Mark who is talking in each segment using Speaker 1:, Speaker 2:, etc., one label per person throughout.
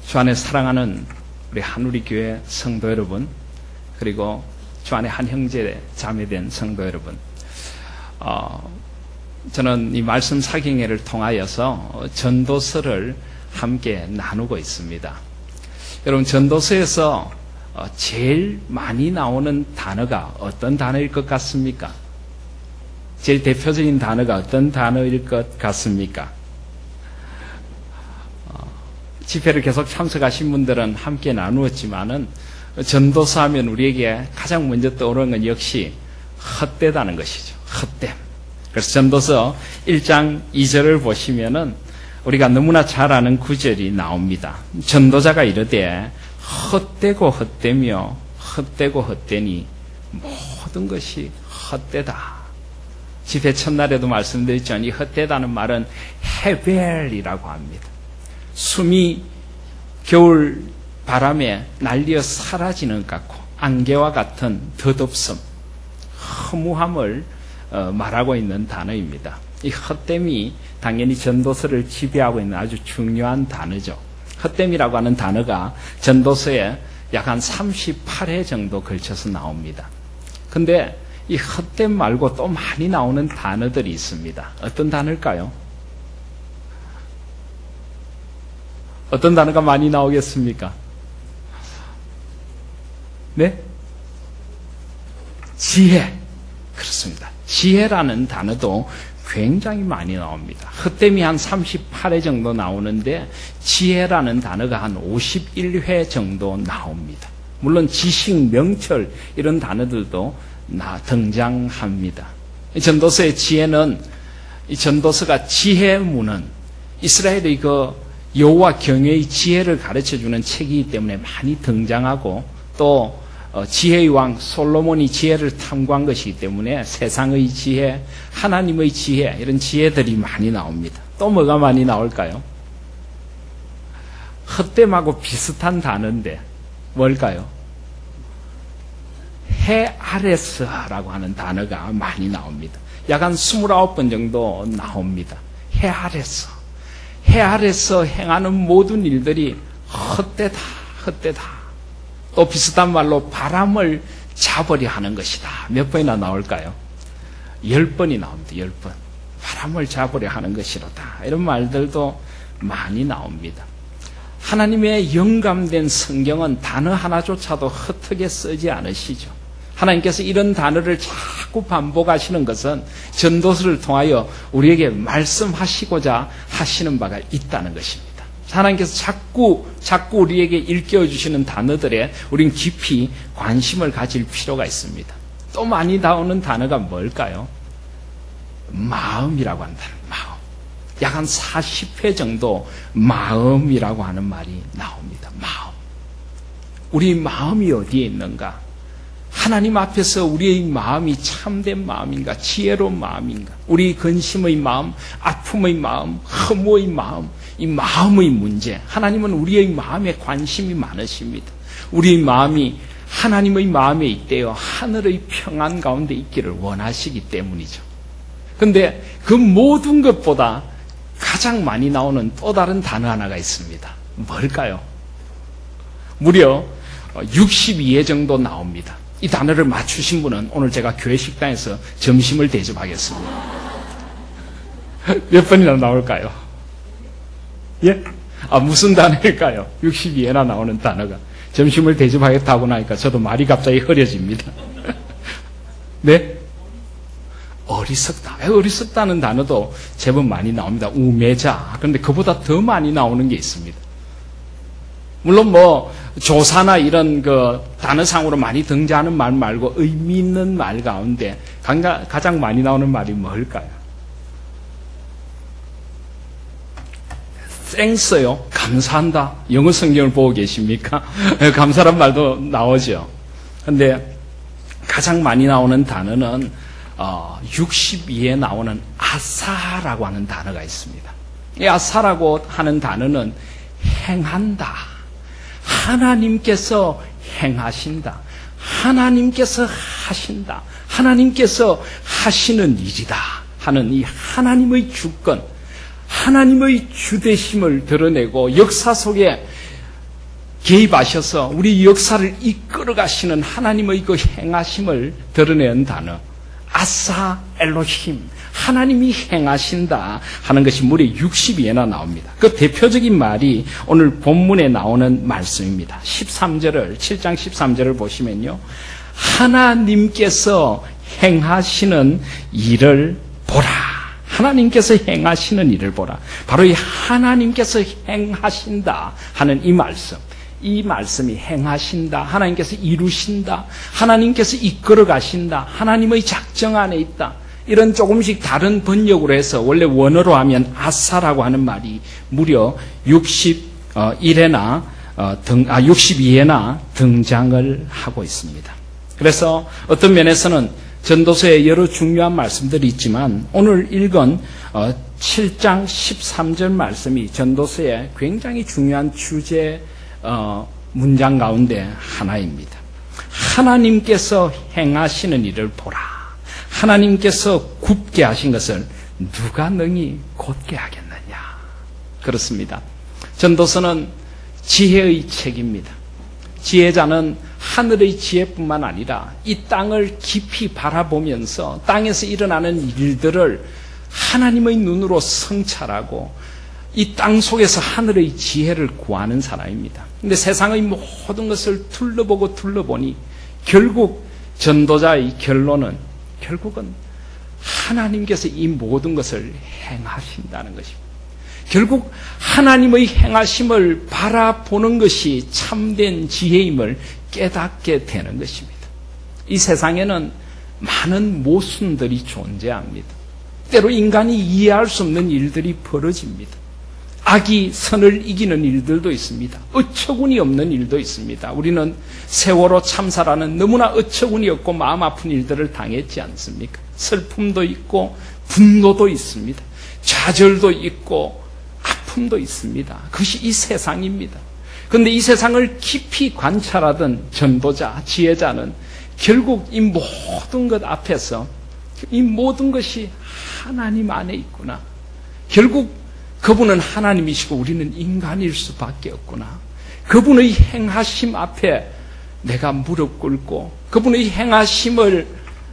Speaker 1: 주 안에 사랑하는 우리 한우리교회 성도 여러분, 그리고 주 안에 한 형제 자매된 성도 여러분, 저는 이 말씀 사경회를 통하여서 전도서를 함께 나누고 있습니다. 여러분, 전도서에서 제일 많이 나오는 단어가 어떤 단어일 것 같습니까? 제일 대표적인 단어가 어떤 단어일 것 같습니까? 집회를 계속 참석하신 분들은 함께 나누었지만은 전도서 하면 우리에게 가장 먼저 떠오르는 건 역시 헛되다는 것이죠. 헛됨. 그래서 전도서 1장 2절을 보시면은 우리가 너무나 잘 아는 구절이 나옵니다. 전도자가 이르되 헛되고 헛되며 헛되고 헛되니 모든 것이 헛되다. 집회 첫날에도 말씀드렸지만 이 헛되다는 말은 헤벨이라고 합니다. 숨이 겨울 바람에 날려 사라지는 것 같고 안개와 같은 덧없음, 허무함을 말하고 있는 단어입니다. 이 헛됨이 당연히 전도서를 지배하고 있는 아주 중요한 단어죠. 헛됨이라고 하는 단어가 전도서에 약 한 38회 정도 걸쳐서 나옵니다. 근데 이 헛됨 말고 또 많이 나오는 단어들이 있습니다. 어떤 단어일까요? 어떤 단어가 많이 나오겠습니까? 네? 지혜. 그렇습니다. 지혜라는 단어도 굉장히 많이 나옵니다. 헛됨이 한 38회 정도 나오는데 지혜라는 단어가 한 51회 정도 나옵니다. 물론 지식, 명철 이런 단어들도 등장합니다. 전도서의 지혜는, 이 전도서가 지혜문은 이스라엘의 그 여호와 경외의 지혜를 가르쳐주는 책이기 때문에 많이 등장하고, 또 지혜의 왕 솔로몬이 지혜를 탐구한 것이기 때문에 세상의 지혜, 하나님의 지혜, 이런 지혜들이 많이 나옵니다. 또 뭐가 많이 나올까요? 헛됨하고 비슷한 단어인데 뭘까요? 해 아래서라고 하는 단어가 많이 나옵니다. 약 한 29번 정도 나옵니다. 해 아래서. 해 아래서 행하는 모든 일들이 헛되다, 헛되다. 또 비슷한 말로 바람을 잡으려 하는 것이다. 몇 번이나 나올까요? 10번이 나옵니다. 10번. 바람을 잡으려 하는 것이로다. 이런 말들도 많이 나옵니다. 하나님의 영감된 성경은 단어 하나조차도 헛되게 쓰지 않으시죠. 하나님께서 이런 단어를 자꾸 반복하시는 것은 전도서를 통하여 우리에게 말씀하시고자 하시는 바가 있다는 것입니다. 하나님께서 자꾸 우리에게 일깨워주시는 단어들에 우린 깊이 관심을 가질 필요가 있습니다. 또 많이 나오는 단어가 뭘까요? 마음이라고 한다. 마음. 약 한 40회 정도 마음이라고 하는 말이 나옵니다. 마음. 우리 마음이 어디에 있는가? 하나님 앞에서 우리의 마음이 참된 마음인가? 지혜로운 마음인가? 우리 근심의 마음, 아픔의 마음, 허무의 마음, 이 마음의 문제. 하나님은 우리의 마음에 관심이 많으십니다. 우리의 마음이 하나님의 마음에 있대요. 하늘의 평안 가운데 있기를 원하시기 때문이죠. 그런데 그 모든 것보다 가장 많이 나오는 또 다른 단어 하나가 있습니다. 뭘까요? 무려 62회 정도 나옵니다. 이 단어를 맞추신 분은 오늘 제가 교회 식당에서 점심을 대접하겠습니다. 몇 번이나 나올까요? 예? 무슨 단어일까요? 62회나 나오는 단어가. 점심을 대접하겠다고 나니까 저도 말이 갑자기 흐려집니다. 네? 어리석다. 어리석다는 단어도 제법 많이 나옵니다. 우매자. 그런데 그보다 더 많이 나오는 게 있습니다. 물론 조사나 이런 단어상으로 많이 등장하는 말 말고 의미 있는 말 가운데 가장 많이 나오는 말이 뭘까요? 땡스요. 감사한다. 영어 성경을 보고 계십니까? 감사란 말도 나오죠. 근데 가장 많이 나오는 단어는 62에 나오는 아사라고 하는 단어가 있습니다. 이 아사라고 하는 단어는 행한다. 하나님께서 행하신다. 하나님께서 하신다. 하나님께서 하시는 일이다 하는 이 하나님의 주권, 하나님의 주되심을 드러내고 역사 속에 개입하셔서 우리 역사를 이끌어 가시는 하나님의 그 행하심을 드러내는 단어, 아사 엘로힘, 하나님이 행하신다 하는 것이 무려 60여나 나옵니다. 그 대표적인 말이 오늘 본문에 나오는 말씀입니다. 7장 13절을 보시면요, 하나님께서 행하시는 일을 보라. 하나님께서 행하시는 일을 보라. 바로 이 하나님께서 행하신다 하는 이 말씀, 이 말씀이 행하신다, 하나님께서 이루신다, 하나님께서 이끌어 가신다, 하나님의 작정 안에 있다, 이런 조금씩 다른 번역으로 해서 원래 원어로 하면 아사라고 하는 말이 무려 62회나 등장을 하고 있습니다. 그래서 어떤 면에서는 전도서에 여러 중요한 말씀들이 있지만 오늘 읽은 7장 13절 말씀이 전도서의 굉장히 중요한 주제 문장 가운데 하나입니다. 하나님께서 행하시는 일을 보라. 하나님께서 굽게 하신 것을 누가 능히 곧게 하겠느냐. 그렇습니다. 전도서는 지혜의 책입니다. 지혜자는 하늘의 지혜뿐만 아니라 이 땅을 깊이 바라보면서 땅에서 일어나는 일들을 하나님의 눈으로 성찰하고 이 땅 속에서 하늘의 지혜를 구하는 사람입니다. 그런데 세상의 모든 것을 둘러보니 결국 전도자의 결론은 결국은 하나님께서 이 모든 것을 행하신다는 것입니다. 결국 하나님의 행하심을 바라보는 것이 참된 지혜임을 깨닫게 되는 것입니다. 이 세상에는 많은 모순들이 존재합니다. 때로 인간이 이해할 수 없는 일들이 벌어집니다. 악이 선을 이기는 일들도 있습니다. 어처구니 없는 일도 있습니다. 우리는 세월호 참사라는 너무나 어처구니 없고 마음 아픈 일들을 당했지 않습니까? 슬픔도 있고 분노도 있습니다. 좌절도 있고 아픔도 있습니다. 그것이 이 세상입니다. 그런데 이 세상을 깊이 관찰하던 전도자, 지혜자는 결국 이 모든 것 앞에서 이 모든 것이 하나님 안에 있구나. 결국 그분은 하나님이시고 우리는 인간일 수밖에 없구나. 그분의 행하심 앞에 내가 무릎 꿇고 그분의 행하심을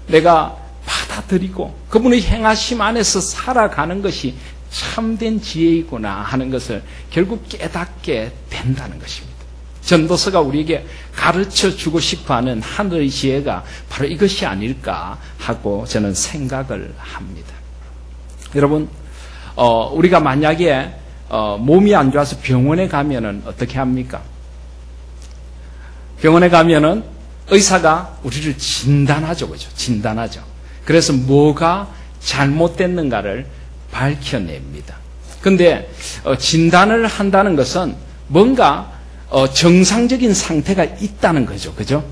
Speaker 1: 내가 받아들이고 그분의 행하심 안에서 살아가는 것이 참된 지혜이구나 하는 것을 결국 깨닫게 된다는 것입니다. 전도서가 우리에게 가르쳐주고 싶어하는 하늘의 지혜가 바로 이것이 아닐까 하고 저는 생각을 합니다. 여러분, 우리가 만약에 몸이 안 좋아서 병원에 가면은 어떻게 합니까? 병원에 가면은 의사가 우리를 진단하죠, 그죠? 진단하죠. 그래서 뭐가 잘못됐는가를 밝혀냅니다. 근데 진단을 한다는 것은 뭔가 정상적인 상태가 있다는 거죠, 그죠?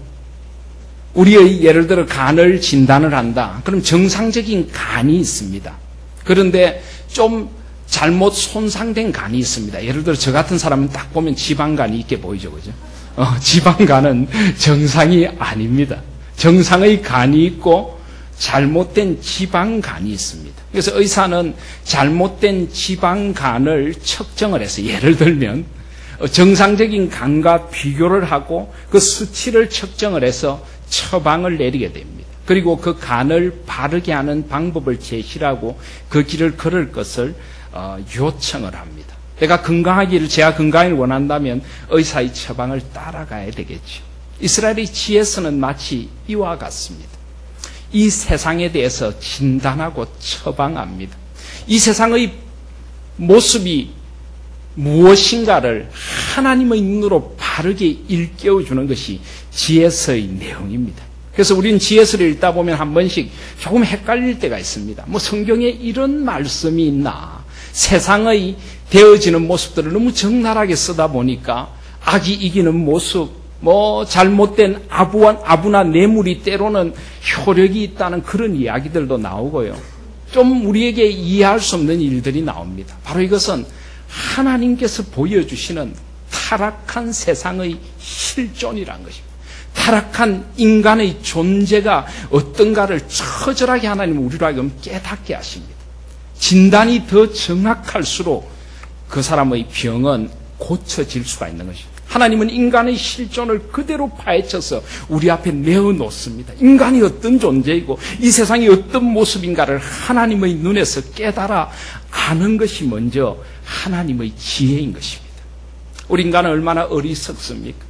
Speaker 1: 우리의 예를 들어 간을 진단을 한다. 그럼 정상적인 간이 있습니다. 그런데 좀 잘못 손상된 간이 있습니다. 예를 들어 저 같은 사람은 딱 보면 지방간이 있게 보이죠, 그죠? 지방간은 정상이 아닙니다. 정상의 간이 있고 잘못된 지방간이 있습니다. 그래서 의사는 잘못된 지방간을 측정을 해서 예를 들면 정상적인 간과 비교를 하고 그 수치를 측정을 해서 처방을 내리게 됩니다. 그리고 그 간을 바르게 하는 방법을 제시하고 그 길을 걸을 것을 요청을 합니다. 제가 건강하기를 원한다면 의사의 처방을 따라가야 되겠죠. 이스라엘의 지혜서는 마치 이와 같습니다. 이 세상에 대해서 진단하고 처방합니다. 이 세상의 모습이 무엇인가를 하나님의 눈으로 바르게 일깨워주는 것이 지혜서의 내용입니다. 그래서 우리는 지혜서를 읽다 보면 한 번씩 조금 헷갈릴 때가 있습니다. 성경에 이런 말씀이 있나? 세상의 되어지는 모습들을 너무 적나라하게 쓰다 보니까 악이 이기는 모습, 잘못된 아부나 뇌물이 때로는 효력이 있다는 그런 이야기들도 나오고요. 좀 우리에게 이해할 수 없는 일들이 나옵니다. 바로 이것은 하나님께서 보여주시는 타락한 세상의 실존이란 것입니다. 타락한 인간의 존재가 어떤가를 처절하게 하나님은 우리로 하여금 깨닫게 하십니다. 진단이 더 정확할수록 그 사람의 병은 고쳐질 수가 있는 것입니다. 하나님은 인간의 실존을 그대로 파헤쳐서 우리 앞에 내어놓습니다. 인간이 어떤 존재이고 이 세상이 어떤 모습인가를 하나님의 눈에서 깨달아 아는 것이 먼저 하나님의 지혜인 것입니다. 우리 인간은 얼마나 어리석습니까?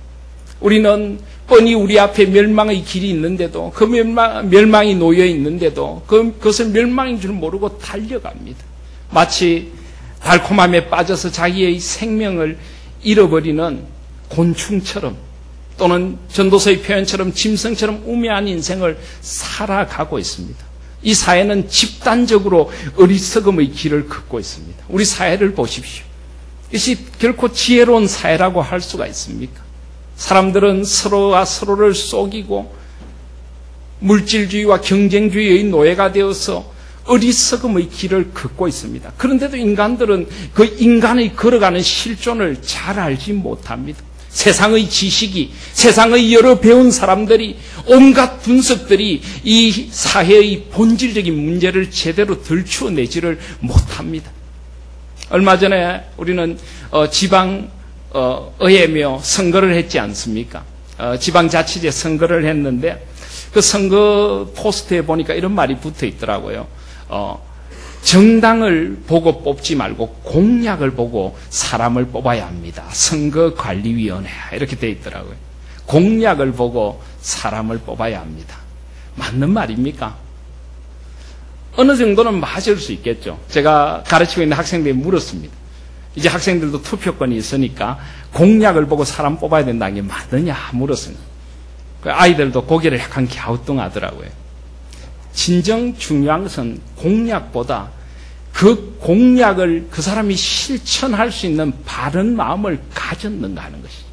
Speaker 1: 우리는 뻔히 우리 앞에 멸망의 길이 있는데도 그 멸망이 놓여 있는데도 그것을 멸망인 줄 모르고 달려갑니다. 마치 달콤함에 빠져서 자기의 생명을 잃어버리는 곤충처럼 또는 전도서의 표현처럼 짐승처럼 우매한 인생을 살아가고 있습니다. 이 사회는 집단적으로 어리석음의 길을 걷고 있습니다. 우리 사회를 보십시오. 이것이 결코 지혜로운 사회라고 할 수가 있습니까? 사람들은 서로가 서로를 속이고 물질주의와 경쟁주의의 노예가 되어서 어리석음의 길을 걷고 있습니다. 그런데도 인간들은 그 인간의 걸어가는 실존을 잘 알지 못합니다. 세상의 지식이, 세상의 여러 배운 사람들이, 온갖 분석들이 이 사회의 본질적인 문제를 제대로 들추어내지를 못합니다. 얼마 전에 우리는 지방의회며 선거를 했지 않습니까? 지방자치제 선거를 했는데 그 선거 포스트에 보니까 이런 말이 붙어 있더라고요. 정당을 보고 뽑지 말고 공약을 보고 사람을 뽑아야 합니다. 선거관리위원회 이렇게 돼 있더라고요. 공약을 보고 사람을 뽑아야 합니다. 맞는 말입니까? 어느 정도는 맞을 수 있겠죠. 제가 가르치고 있는 학생들이 물었습니다. 이제 학생들도 투표권이 있으니까 공약을 보고 사람 뽑아야 된다는 게 맞느냐 물었습니다. 아이들도 고개를 약간 갸우뚱하더라고요. 진정 중요한 것은 공약보다 그 공약을 그 사람이 실천할 수 있는 바른 마음을 가졌는가 하는 것이죠.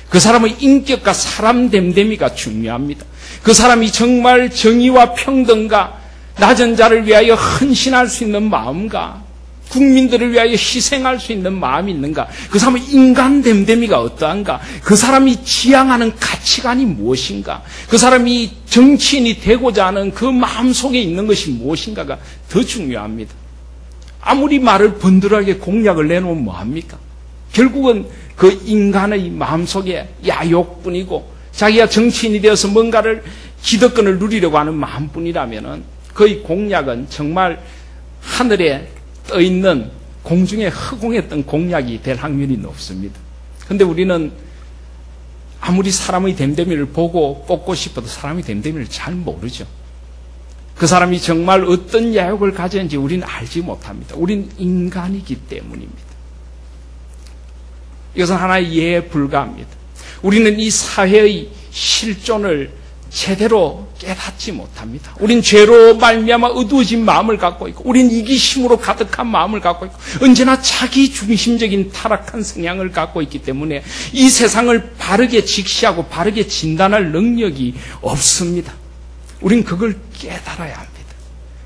Speaker 1: 그 사람의 인격과 사람 됨됨이가 중요합니다. 그 사람이 정말 정의와 평등과 낮은 자를 위하여 헌신할 수 있는 마음과 국민들을 위하여 희생할 수 있는 마음이 있는가? 그 사람의 인간 됨됨이가 어떠한가? 그 사람이 지향하는 가치관이 무엇인가? 그 사람이 정치인이 되고자 하는 그 마음 속에 있는 것이 무엇인가가 더 중요합니다. 아무리 말을 번들하게 공약을 내놓으면 뭐합니까? 결국은 그 인간의 마음 속에 야욕뿐이고 자기가 정치인이 되어서 뭔가를 기득권을 누리려고 하는 마음뿐이라면은 그의 공약은 정말 하늘에 떠있는 공중에 허공에 뜬 공약이 될 확률이 높습니다. 그런데 우리는 아무리 사람의 됨됨이를 보고 뽑고 싶어도 사람의 됨됨이를 잘 모르죠. 그 사람이 정말 어떤 야욕을 가졌는지 우리는 알지 못합니다. 우리는 인간이기 때문입니다. 이것은 하나의 예에 불과합니다. 우리는 이 사회의 실존을 제대로 깨닫지 못합니다. 우린 죄로 말미암아 어두워진 마음을 갖고 있고 우린 이기심으로 가득한 마음을 갖고 있고 언제나 자기 중심적인 타락한 성향을 갖고 있기 때문에 이 세상을 바르게 직시하고 바르게 진단할 능력이 없습니다. 우린 그걸 깨달아야 합니다.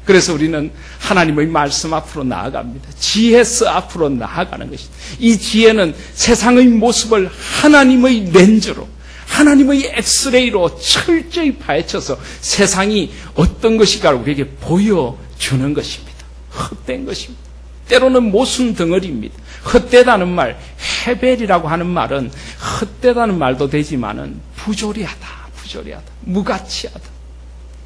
Speaker 1: 그래서 우리는 하나님의 말씀 앞으로 나아갑니다. 지혜서 앞으로 나아가는 것입니다. 이 지혜는 세상의 모습을 하나님의 렌즈로 하나님의 엑스레이로 철저히 파헤쳐서 세상이 어떤 것인가를 우리에게 보여주는 것입니다. 헛된 것입니다. 때로는 모순 덩어리입니다. 헛되다는 말, 헤벨이라고 하는 말은 헛되다는 말도 되지만은 부조리하다, 무가치하다.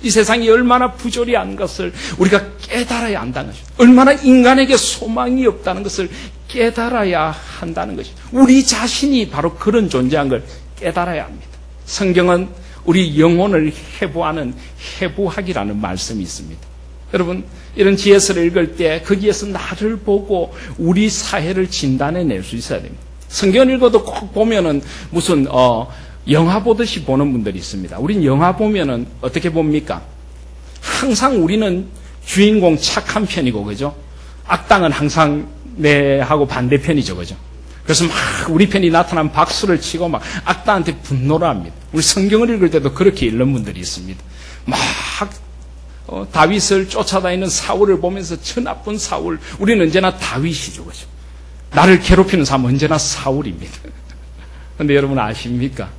Speaker 1: 이 세상이 얼마나 부조리한 것을 우리가 깨달아야 한다는 것입니다. 얼마나 인간에게 소망이 없다는 것을 깨달아야 한다는 것입니다. 우리 자신이 바로 그런 존재한 걸 깨달아야 합니다. 성경은 우리 영혼을 해부하는 해부학이라는 말씀이 있습니다. 여러분, 이런 지혜서를 읽을 때 거기에서 나를 보고 우리 사회를 진단해낼 수 있어야 됩니다. 성경을 읽어도 꼭 보면은 무슨 영화 보듯이 보는 분들이 있습니다. 우린 영화 보면은 어떻게 봅니까? 항상 우리는 주인공 착한 편이고, 그죠? 악당은 항상 내하고 반대편이죠, 그죠? 그래서 막 우리 편이 나타나면 박수를 치고 막 악당한테 분노를 합니다. 우리 성경을 읽을 때도 그렇게 읽는 분들이 있습니다. 막 다윗을 쫓아다니는 사울을 보면서 저 나쁜 사울, 우리는 언제나 다윗이죠, 그죠? 나를 괴롭히는 사람은 언제나 사울입니다. 그런데 여러분 아십니까?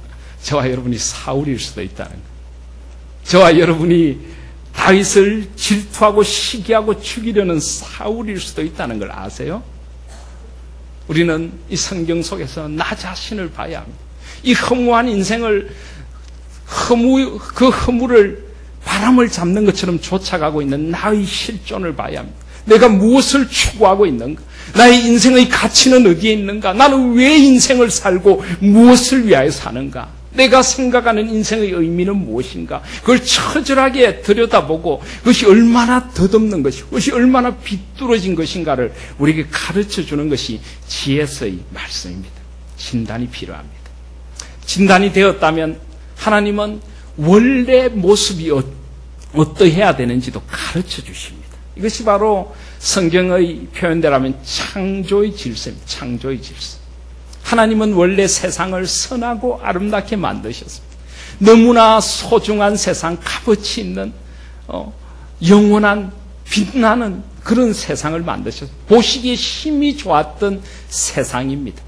Speaker 1: 저와 여러분이 사울일 수도 있다는 거예요. 저와 여러분이 다윗을 질투하고 시기하고 죽이려는 사울일 수도 있다는 걸 아세요? 우리는 이 성경 속에서 나 자신을 봐야 합니다. 이 허무한 인생을 그 허무를 바람을 잡는 것처럼 쫓아가고 있는 나의 실존을 봐야 합니다. 내가 무엇을 추구하고 있는가? 나의 인생의 가치는 어디에 있는가? 나는 왜 인생을 살고 무엇을 위하여 사는가? 내가 생각하는 인생의 의미는 무엇인가? 그걸 처절하게 들여다보고 그것이 얼마나 덧없는 것이고 그것이 얼마나 비뚤어진 것인가를 우리에게 가르쳐주는 것이 지혜서의 말씀입니다. 진단이 필요합니다. 진단이 되었다면 하나님은 원래 모습이 어떠해야 되는지도 가르쳐 주십니다. 이것이 바로 성경의 표현대로라면 창조의 질서입니다. 창조의 질서. 하나님은 원래 세상을 선하고 아름답게 만드셨습니다. 너무나 소중한 세상, 값어치 있는 영원한 빛나는 그런 세상을 만드셨습니다. 보시기에 힘이 좋았던 세상입니다.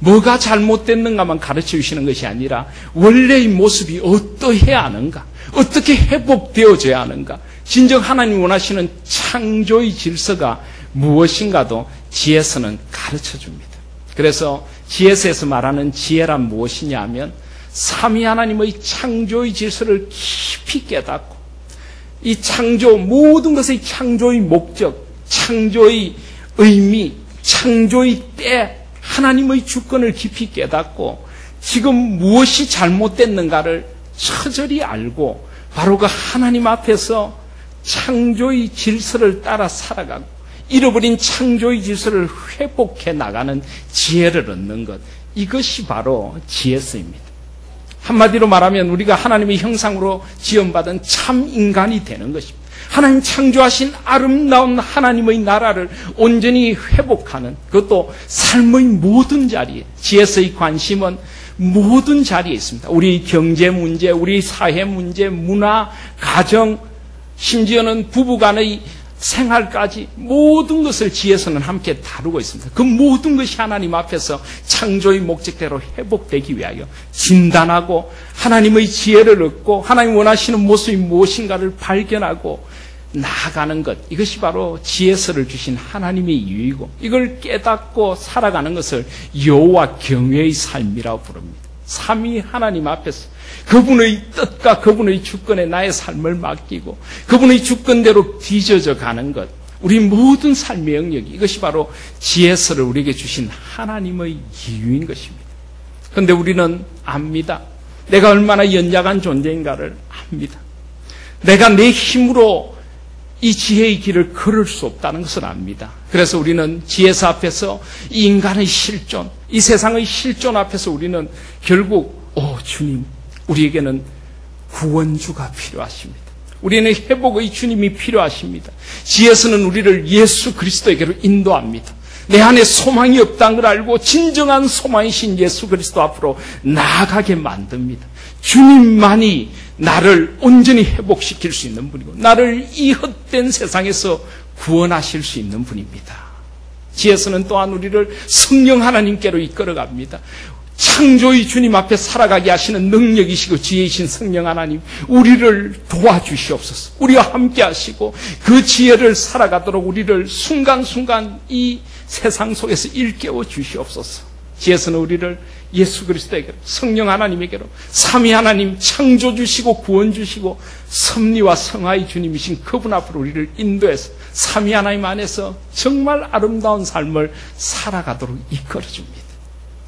Speaker 1: 뭐가 잘못됐는가만 가르쳐 주시는 것이 아니라 원래의 모습이 어떠해야 하는가, 어떻게 회복되어져야 하는가, 진정 하나님 원하시는 창조의 질서가 무엇인가도 지혜서는 가르쳐 줍니다. 그래서 지혜서에서 말하는 지혜란 무엇이냐 하면 삼위 하나님의 창조의 질서를 깊이 깨닫고 이 창조, 모든 것의 창조의 목적, 창조의 의미, 창조의 때, 하나님의 주권을 깊이 깨닫고 지금 무엇이 잘못됐는가를 처절히 알고 바로 그 하나님 앞에서 창조의 질서를 따라 살아가고 잃어버린 창조의 질서를 회복해 나가는 지혜를 얻는 것, 이것이 바로 지혜서입니다. 한마디로 말하면 우리가 하나님의 형상으로 지음받은 참 인간이 되는 것입니다. 하나님 창조하신 아름다운 하나님의 나라를 온전히 회복하는, 그것도 삶의 모든 자리에, 지혜서의 관심은 모든 자리에 있습니다. 우리 경제 문제, 우리 사회 문제, 문화, 가정, 심지어는 부부간의 생활까지 모든 것을 지혜서는 함께 다루고 있습니다. 그 모든 것이 하나님 앞에서 창조의 목적대로 회복되기 위하여 진단하고 하나님의 지혜를 얻고 하나님 원하시는 모습이 무엇인가를 발견하고 나아가는 것, 이것이 바로 지혜서를 주신 하나님의 이유이고 이걸 깨닫고 살아가는 것을 여호와 경외의 삶이라고 부릅니다. 삼위 하나님 앞에서 그분의 뜻과 그분의 주권에 나의 삶을 맡기고 그분의 주권대로 뒤져져 가는 것, 우리 모든 삶의 영역이, 이것이 바로 지혜서를 우리에게 주신 하나님의 이유인 것입니다. 그런데 우리는 압니다. 내가 얼마나 연약한 존재인가를 압니다. 내가 내 힘으로 이 지혜의 길을 걸을 수 없다는 것을 압니다. 그래서 우리는 지혜서 앞에서 이 인간의 실존, 이 세상의 실존 앞에서 우리는 결국 주님, 우리에게는 구원주가 필요하십니다. 우리는 회복의 주님이 필요하십니다. 지혜서는 우리를 예수 그리스도에게로 인도합니다. 내 안에 소망이 없다는 걸 알고 진정한 소망이신 예수 그리스도 앞으로 나아가게 만듭니다. 주님만이 나를 온전히 회복시킬 수 있는 분이고 나를 이 헛된 세상에서 구원하실 수 있는 분입니다. 지혜서는 또한 우리를 성령 하나님께로 이끌어갑니다. 창조의 주님 앞에 살아가게 하시는 능력이시고 지혜이신 성령 하나님, 우리를 도와주시옵소서. 우리와 함께 하시고 그 지혜를 살아가도록 우리를 순간순간 이 세상 속에서 일깨워 주시옵소서. 지혜서는 우리를 예수 그리스도에게로, 성령 하나님에게로, 삼위 하나님 창조 주시고 구원 주시고 섭리와 성화의 주님이신 그분 앞으로 우리를 인도해서 삼위 하나님 안에서 정말 아름다운 삶을 살아가도록 이끌어줍니다.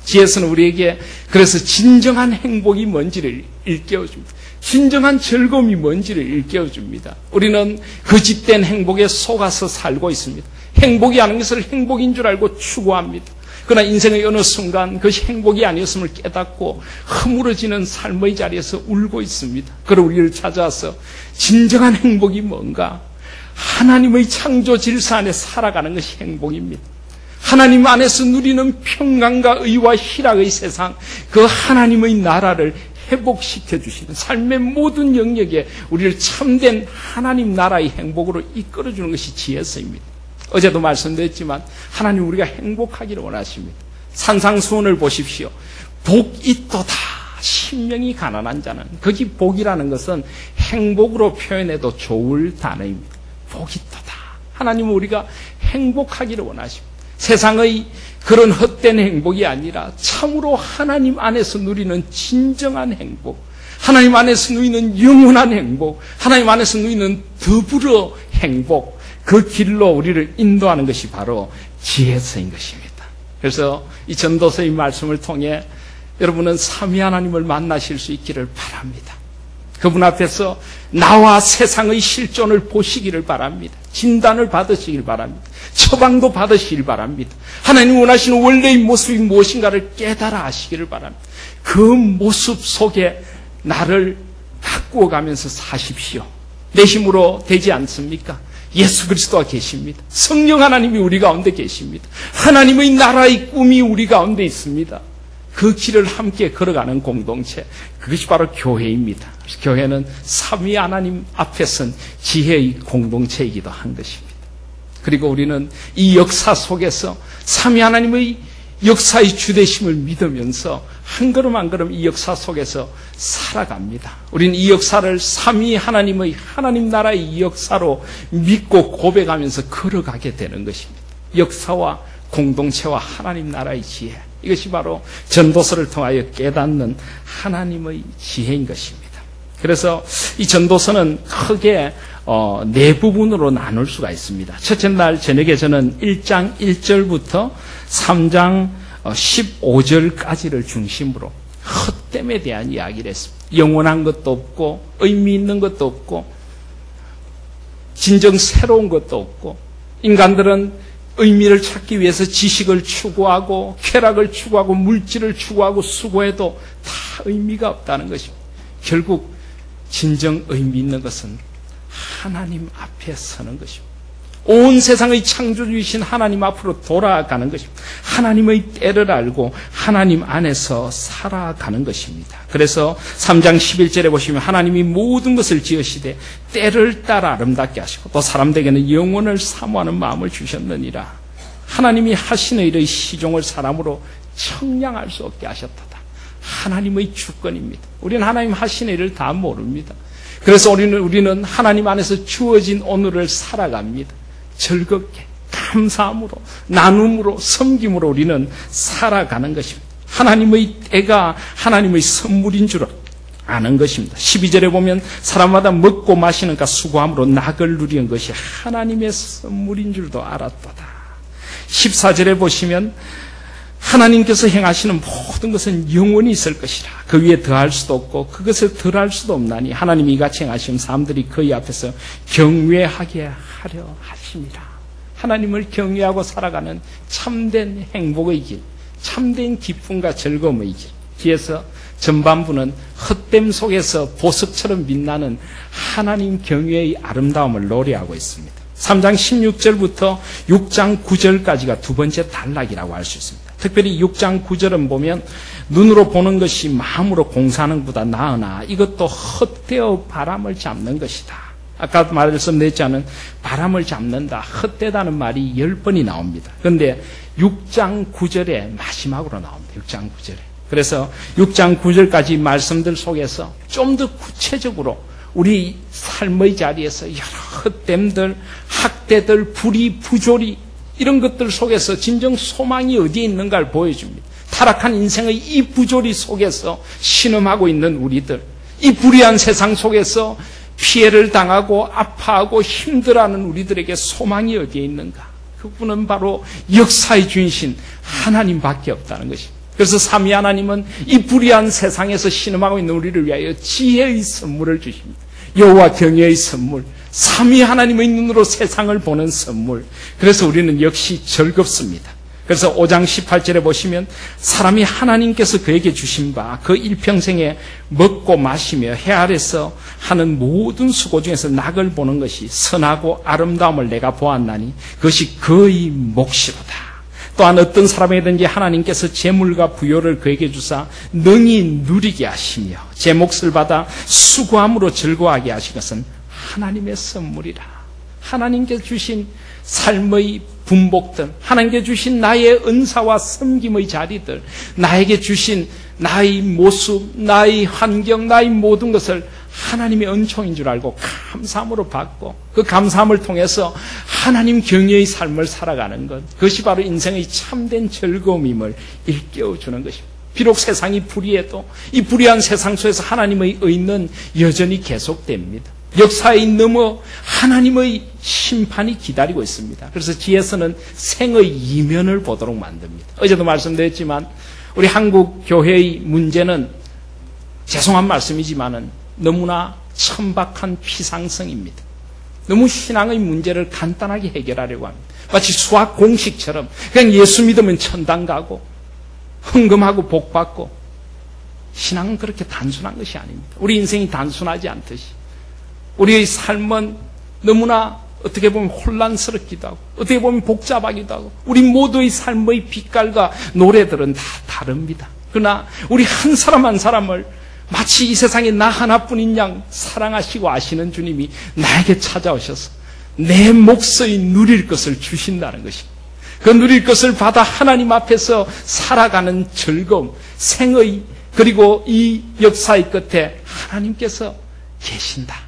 Speaker 1: 지혜서는 우리에게 그래서 진정한 행복이 뭔지를 일깨워줍니다. 진정한 즐거움이 뭔지를 일깨워줍니다. 우리는 거짓된 행복에 속아서 살고 있습니다. 행복이 아닌 것을 행복인 줄 알고 추구합니다. 그러나 인생의 어느 순간 그것이 행복이 아니었음을 깨닫고 허물어지는 삶의 자리에서 울고 있습니다. 그리고 우리를 찾아와서 진정한 행복이 뭔가? 하나님의 창조 질서 안에 살아가는 것이 행복입니다. 하나님 안에서 누리는 평강과 의와 희락의 세상, 그 하나님의 나라를 회복시켜 주시는 삶의 모든 영역에 우리를 참된 하나님 나라의 행복으로 이끌어 주는 것이 지혜서입니다. 어제도 말씀드렸지만 하나님 우리가 행복하기를 원하십니다. 산상수훈을 보십시오. 복이 있도다. 신명이 가난한 자는. 거기 복이라는 것은 행복으로 표현해도 좋을 단어입니다. 복이 있도다. 하나님은 우리가 행복하기를 원하십니다. 세상의 그런 헛된 행복이 아니라 참으로 하나님 안에서 누리는 진정한 행복, 하나님 안에서 누리는 영원한 행복, 하나님 안에서 누리는 더불어 행복, 그 길로 우리를 인도하는 것이 바로 지혜서인 것입니다. 그래서 이 전도서의 말씀을 통해 여러분은 삼위 하나님을 만나실 수 있기를 바랍니다. 그분 앞에서 나와 세상의 실존을 보시기를 바랍니다. 진단을 받으시길 바랍니다. 처방도 받으시길 바랍니다. 하나님 원하시는 원래의 모습이 무엇인가를 깨달아 아시기를 바랍니다. 그 모습 속에 나를 바꾸어 가면서 사십시오. 내 힘으로 되지 않습니까? 예수 그리스도가 계십니다. 성령 하나님이 우리 가운데 계십니다. 하나님의 나라의 꿈이 우리 가운데 있습니다. 그 길을 함께 걸어가는 공동체, 그것이 바로 교회입니다. 교회는 삼위 하나님 앞에 선 지혜의 공동체이기도 한 것입니다. 그리고 우리는 이 역사 속에서 삼위 하나님의 역사의 주되심을 믿으면서 한 걸음 한 걸음 이 역사 속에서 살아갑니다. 우리는 이 역사를 삼위 하나님의 하나님 나라의 이 역사로 믿고 고백하면서 걸어가게 되는 것입니다. 역사와 공동체와 하나님 나라의 지혜, 이것이 바로 전도서를 통하여 깨닫는 하나님의 지혜인 것입니다. 그래서 이 전도서는 크게 네 부분으로 나눌 수가 있습니다. 첫째 날 저녁에 저는 1장 1절부터 3장 15절까지를 중심으로 헛됨에 대한 이야기를 했습니다. 영원한 것도 없고 의미 있는 것도 없고 진정 새로운 것도 없고 인간들은 의미를 찾기 위해서 지식을 추구하고 쾌락을 추구하고 물질을 추구하고 수고해도 다 의미가 없다는 것입니다. 결국 진정 의미 있는 것은 하나님 앞에 서는 것입니다. 온 세상의 창조주이신 하나님 앞으로 돌아가는 것입니다. 하나님의 때를 알고 하나님 안에서 살아가는 것입니다. 그래서 3장 11절에 보시면 하나님이 모든 것을 지으시되 때를 따라 아름답게 하시고 또 사람들에게는 영원을 사모하는 마음을 주셨느니라. 하나님이 하시는 일의 시종을 사람으로 청량할 수 없게 하셨다. 하나님의 주권입니다. 우리는 하나님 하시는 일을 다 모릅니다. 그래서 우리는 하나님 안에서 주어진 오늘을 살아갑니다. 즐겁게 감사함으로 나눔으로 섬김으로 우리는 살아가는 것입니다. 하나님의 때가 하나님의 선물인 줄 아는 것입니다. 12절에 보면 사람마다 먹고 마시는가 수고함으로 낙을 누리는 것이 하나님의 선물인 줄도 알았도다. 14절에 보시면 하나님께서 행하시는 모든 것은 영원히 있을 것이라. 그 위에 더할 수도 없고 그것을 덜할 수도 없나니 하나님이 이같이 행하시면 사람들이 그의 앞에서 경외하게 하려 하십니다. 하나님을 경외하고 살아가는 참된 행복의 길, 참된 기쁨과 즐거움의 길. 뒤에서 전반부는 헛됨 속에서 보석처럼 빛나는 하나님 경외의 아름다움을 노래하고 있습니다. 3장 16절부터 6장 9절까지가 두 번째 단락이라고 할 수 있습니다. 특별히 6장 9절은 보면 눈으로 보는 것이 마음으로 공사하는 것보다 나으나 이것도 헛되어 바람을 잡는 것이다. 아까 말씀드렸지 않은 바람을 잡는다, 헛되다는 말이 10번이 나옵니다. 그런데 6장 9절에 마지막으로 나옵니다. 6장 9절에. 그래서 6장 9절까지 말씀들 속에서 좀 더 구체적으로 우리 삶의 자리에서 여러 헛됨들, 학대들, 불의, 부조리 이런 것들 속에서 진정 소망이 어디에 있는가를 보여줍니다. 타락한 인생의 이 부조리 속에서 신음하고 있는 우리들, 이 불의한 세상 속에서 피해를 당하고 아파하고 힘들어하는 우리들에게 소망이 어디에 있는가? 그분은 바로 역사의 주인신 하나님밖에 없다는 것입니다. 그래서 삼위 하나님은 이 불의한 세상에서 신음하고 있는 우리를 위하여 지혜의 선물을 주십니다. 여호와 경외의 선물, 삼위 하나님의 눈으로 세상을 보는 선물. 그래서 우리는 역시 즐겁습니다. 그래서 5장 18절에 보시면 사람이 하나님께서 그에게 주신 바 그 일평생에 먹고 마시며 해 아래서 하는 모든 수고 중에서 낙을 보는 것이 선하고 아름다움을 내가 보았나니 그것이 그의 몫이로다. 또한 어떤 사람에게든지 하나님께서 재물과 부요를 그에게 주사 능히 누리게 하시며 제 몫을 받아 수고함으로 즐거워하게 하신 것은 하나님의 선물이라. 하나님께서 주신 삶의 분복들, 하나님께 주신 나의 은사와 섬김의 자리들, 나에게 주신 나의 모습, 나의 환경, 나의 모든 것을 하나님의 은총인 줄 알고 감사함으로 받고 그 감사함을 통해서 하나님 경외의 삶을 살아가는 것, 그것이 바로 인생의 참된 즐거움임을 일깨워주는 것입니다. 비록 세상이 불의해도 이 불의한 세상 속에서 하나님의 의는 여전히 계속됩니다. 역사에 넘어 하나님의 심판이 기다리고 있습니다. 그래서 뒤에서는 생의 이면을 보도록 만듭니다. 어제도 말씀드렸지만 우리 한국 교회의 문제는 죄송한 말씀이지만은 너무나 천박한 피상성입니다. 너무 신앙의 문제를 간단하게 해결하려고 합니다. 마치 수학 공식처럼 그냥 예수 믿으면 천당 가고 헌금하고 복 받고. 신앙은 그렇게 단순한 것이 아닙니다. 우리 인생이 단순하지 않듯이 우리의 삶은 너무나 어떻게 보면 혼란스럽기도 하고 어떻게 보면 복잡하기도 하고 우리 모두의 삶의 빛깔과 노래들은 다 다릅니다. 그러나 우리 한 사람 한 사람을 마치 이 세상에 나 하나뿐인 양 사랑하시고 아시는 주님이 나에게 찾아오셔서 내 몫의 누릴 것을 주신다는 것입니다. 그 누릴 것을 받아 하나님 앞에서 살아가는 즐거움, 생의, 그리고 이 역사의 끝에 하나님께서 계신다.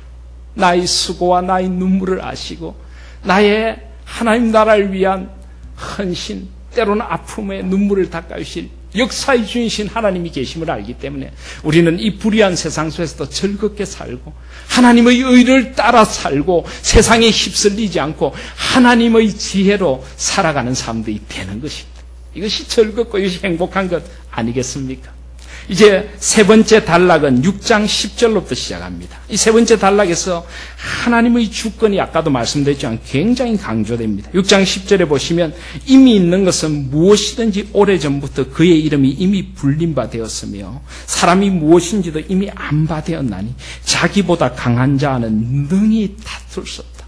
Speaker 1: 나의 수고와 나의 눈물을 아시고 나의 하나님 나라를 위한 헌신, 때로는 아픔의 눈물을 닦아주실 역사의 주인신 하나님이 계심을 알기 때문에 우리는 이 불의한 세상 속에서도 즐겁게 살고 하나님의 의를 따라 살고 세상에 휩쓸리지 않고 하나님의 지혜로 살아가는 사람들이 되는 것입니다. 이것이 즐겁고 이것이 행복한 것 아니겠습니까? 이제 세 번째 단락은 6장 10절로부터 시작합니다. 이 세 번째 단락에서 하나님의 주권이 아까도 말씀드렸지만 굉장히 강조됩니다. 6장 10절에 보시면 이미 있는 것은 무엇이든지 오래전부터 그의 이름이 이미 불린 바 되었으며 사람이 무엇인지도 이미 안 바 되었나니 자기보다 강한 자는 능히 다툴 수 없다.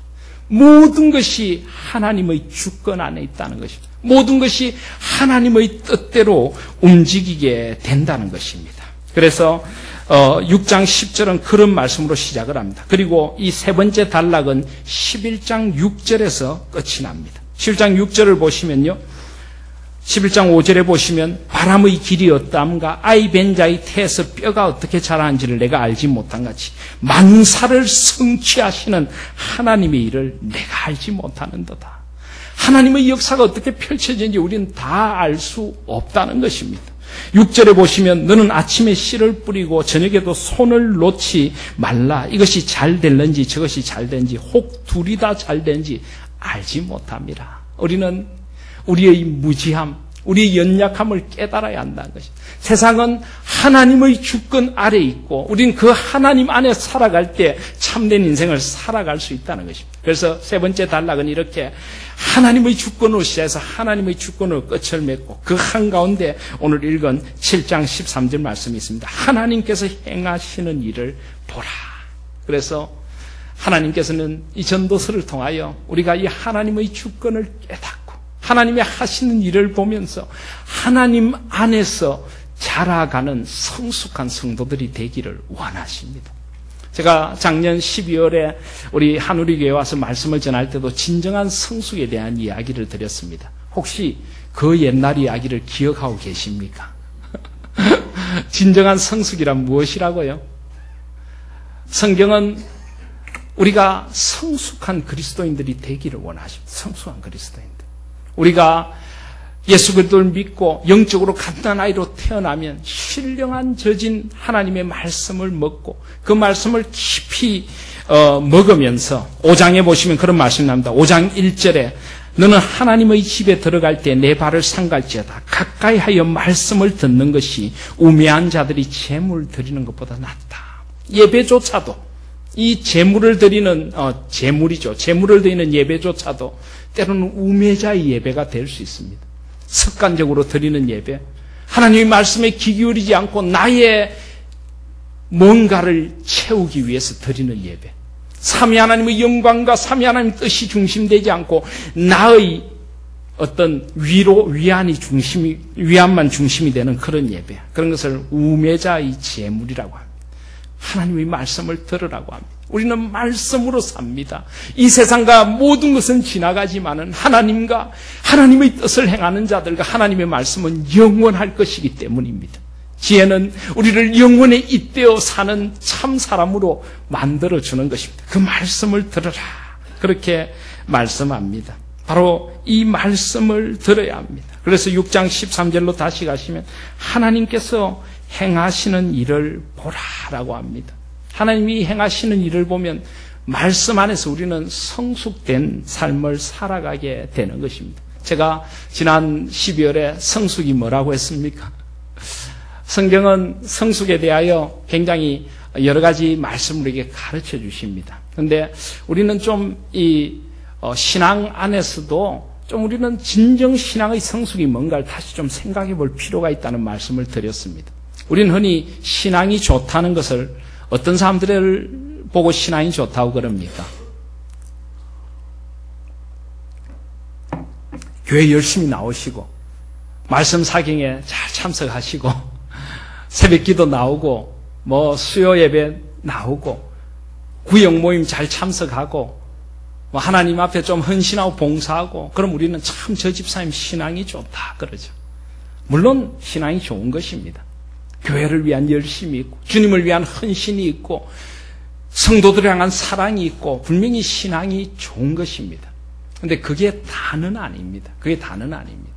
Speaker 1: 모든 것이 하나님의 주권 안에 있다는 것입니다. 모든 것이 하나님의 뜻대로 움직이게 된다는 것입니다. 그래서 6장 10절은 그런 말씀으로 시작을 합니다. 그리고 이 세 번째 단락은 11장 6절에서 끝이 납니다. 11장 6절을 보시면요, 11장 5절에 보시면 바람의 길이 어떠함과 아이 벤 자의 태에서 뼈가 어떻게 자라는지를 내가 알지 못한 같이 만사를 성취하시는 하나님의 일을 내가 알지 못하는도다. 하나님의 역사가 어떻게 펼쳐지는지 우리는 다 알 수 없다는 것입니다. 6절에 보시면 너는 아침에 씨를 뿌리고 저녁에도 손을 놓지 말라. 이것이 잘 될는지 저것이 잘 되는지 혹 둘이 다 잘 되는지 알지 못함이라. 우리는 우리의 무지함, 우리의 연약함을 깨달아야 한다는 것입니다. 세상은 하나님의 주권 아래 있고 우리는 그 하나님 안에 살아갈 때 참된 인생을 살아갈 수 있다는 것입니다. 그래서 세 번째 단락은 이렇게 하나님의 주권으로 시작해서 하나님의 주권으로 끝을 맺고 그 한가운데 오늘 읽은 7장 13절 말씀이 있습니다. 하나님께서 행하시는 일을 보라. 그래서 하나님께서는 이 전도서를 통하여 우리가 이 하나님의 주권을 깨닫고 하나님이 하시는 일을 보면서 하나님 안에서 자라가는 성숙한 성도들이 되기를 원하십니다. 제가 작년 12월에 우리 한우리교회에 와서 말씀을 전할 때도 진정한 성숙에 대한 이야기를 드렸습니다. 혹시 그 옛날 이야기를 기억하고 계십니까? 진정한 성숙이란 무엇이라고요? 성경은 우리가 성숙한 그리스도인들이 되기를 원하십니다. 성숙한 그리스도인들. 우리가 예수 그리스도를 믿고 영적으로 갓난 아이로 태어나면 신령한 젖인 하나님의 말씀을 먹고 그 말씀을 깊이 먹으면서 5장에 보시면 그런 말씀이 납니다. 5장 1절에 너는 하나님의 집에 들어갈 때 내 발을 삼갈지어다. 가까이 하여 말씀을 듣는 것이 우매한 자들이 제물 드리는 것보다 낫다. 예배조차도 이 제물을 드리는 제물이죠. 제물을 드리는 예배조차도 때로는 우매자의 예배가 될 수 있습니다. 습관적으로 드리는 예배, 하나님의 말씀에 귀 기울이지 않고 나의 뭔가를 채우기 위해서 드리는 예배, 삼위 하나님의 영광과 삼위 하나님의 뜻이 중심되지 않고 나의 어떤 위안만 중심이 되는 그런 예배, 그런 것을 우매자의 제물이라고 합니다. 하나님의 말씀을 들으라고 합니다. 우리는 말씀으로 삽니다. 이 세상과 모든 것은 지나가지만은 하나님과 하나님의 뜻을 행하는 자들과 하나님의 말씀은 영원할 것이기 때문입니다. 지혜는 우리를 영원에 잇대어 사는 참 사람으로 만들어주는 것입니다. 그 말씀을 들으라. 그렇게 말씀합니다. 바로 이 말씀을 들어야 합니다. 그래서 6장 13절로 다시 가시면 하나님께서 행하시는 일을 보라라고 합니다. 하나님이 행하시는 일을 보면 말씀 안에서 우리는 성숙된 삶을 살아가게 되는 것입니다. 제가 지난 12월에 성숙이 뭐라고 했습니까? 성경은 성숙에 대하여 굉장히 여러 가지 말씀을 우리에게 가르쳐 주십니다. 그런데 우리는 좀 신앙 안에서도 좀 우리는 진정 신앙의 성숙이 뭔가를 다시 좀 생각해 볼 필요가 있다는 말씀을 드렸습니다. 우리는 흔히 신앙이 좋다는 것을 어떤 사람들을 보고 신앙이 좋다고 그럽니까? 교회 열심히 나오시고 말씀 사경에 잘 참석하시고 새벽 기도 나오고 수요 예배 나오고 구역 모임 잘 참석하고 하나님 앞에 좀 헌신하고 봉사하고 그럼 우리는 참 저 집사님 신앙이 좋다 그러죠. 물론 신앙이 좋은 것입니다. 교회를 위한 열심이 있고 주님을 위한 헌신이 있고 성도들을 향한 사랑이 있고 분명히 신앙이 좋은 것입니다. 그런데 그게 다는 아닙니다. 그게 다는 아닙니다.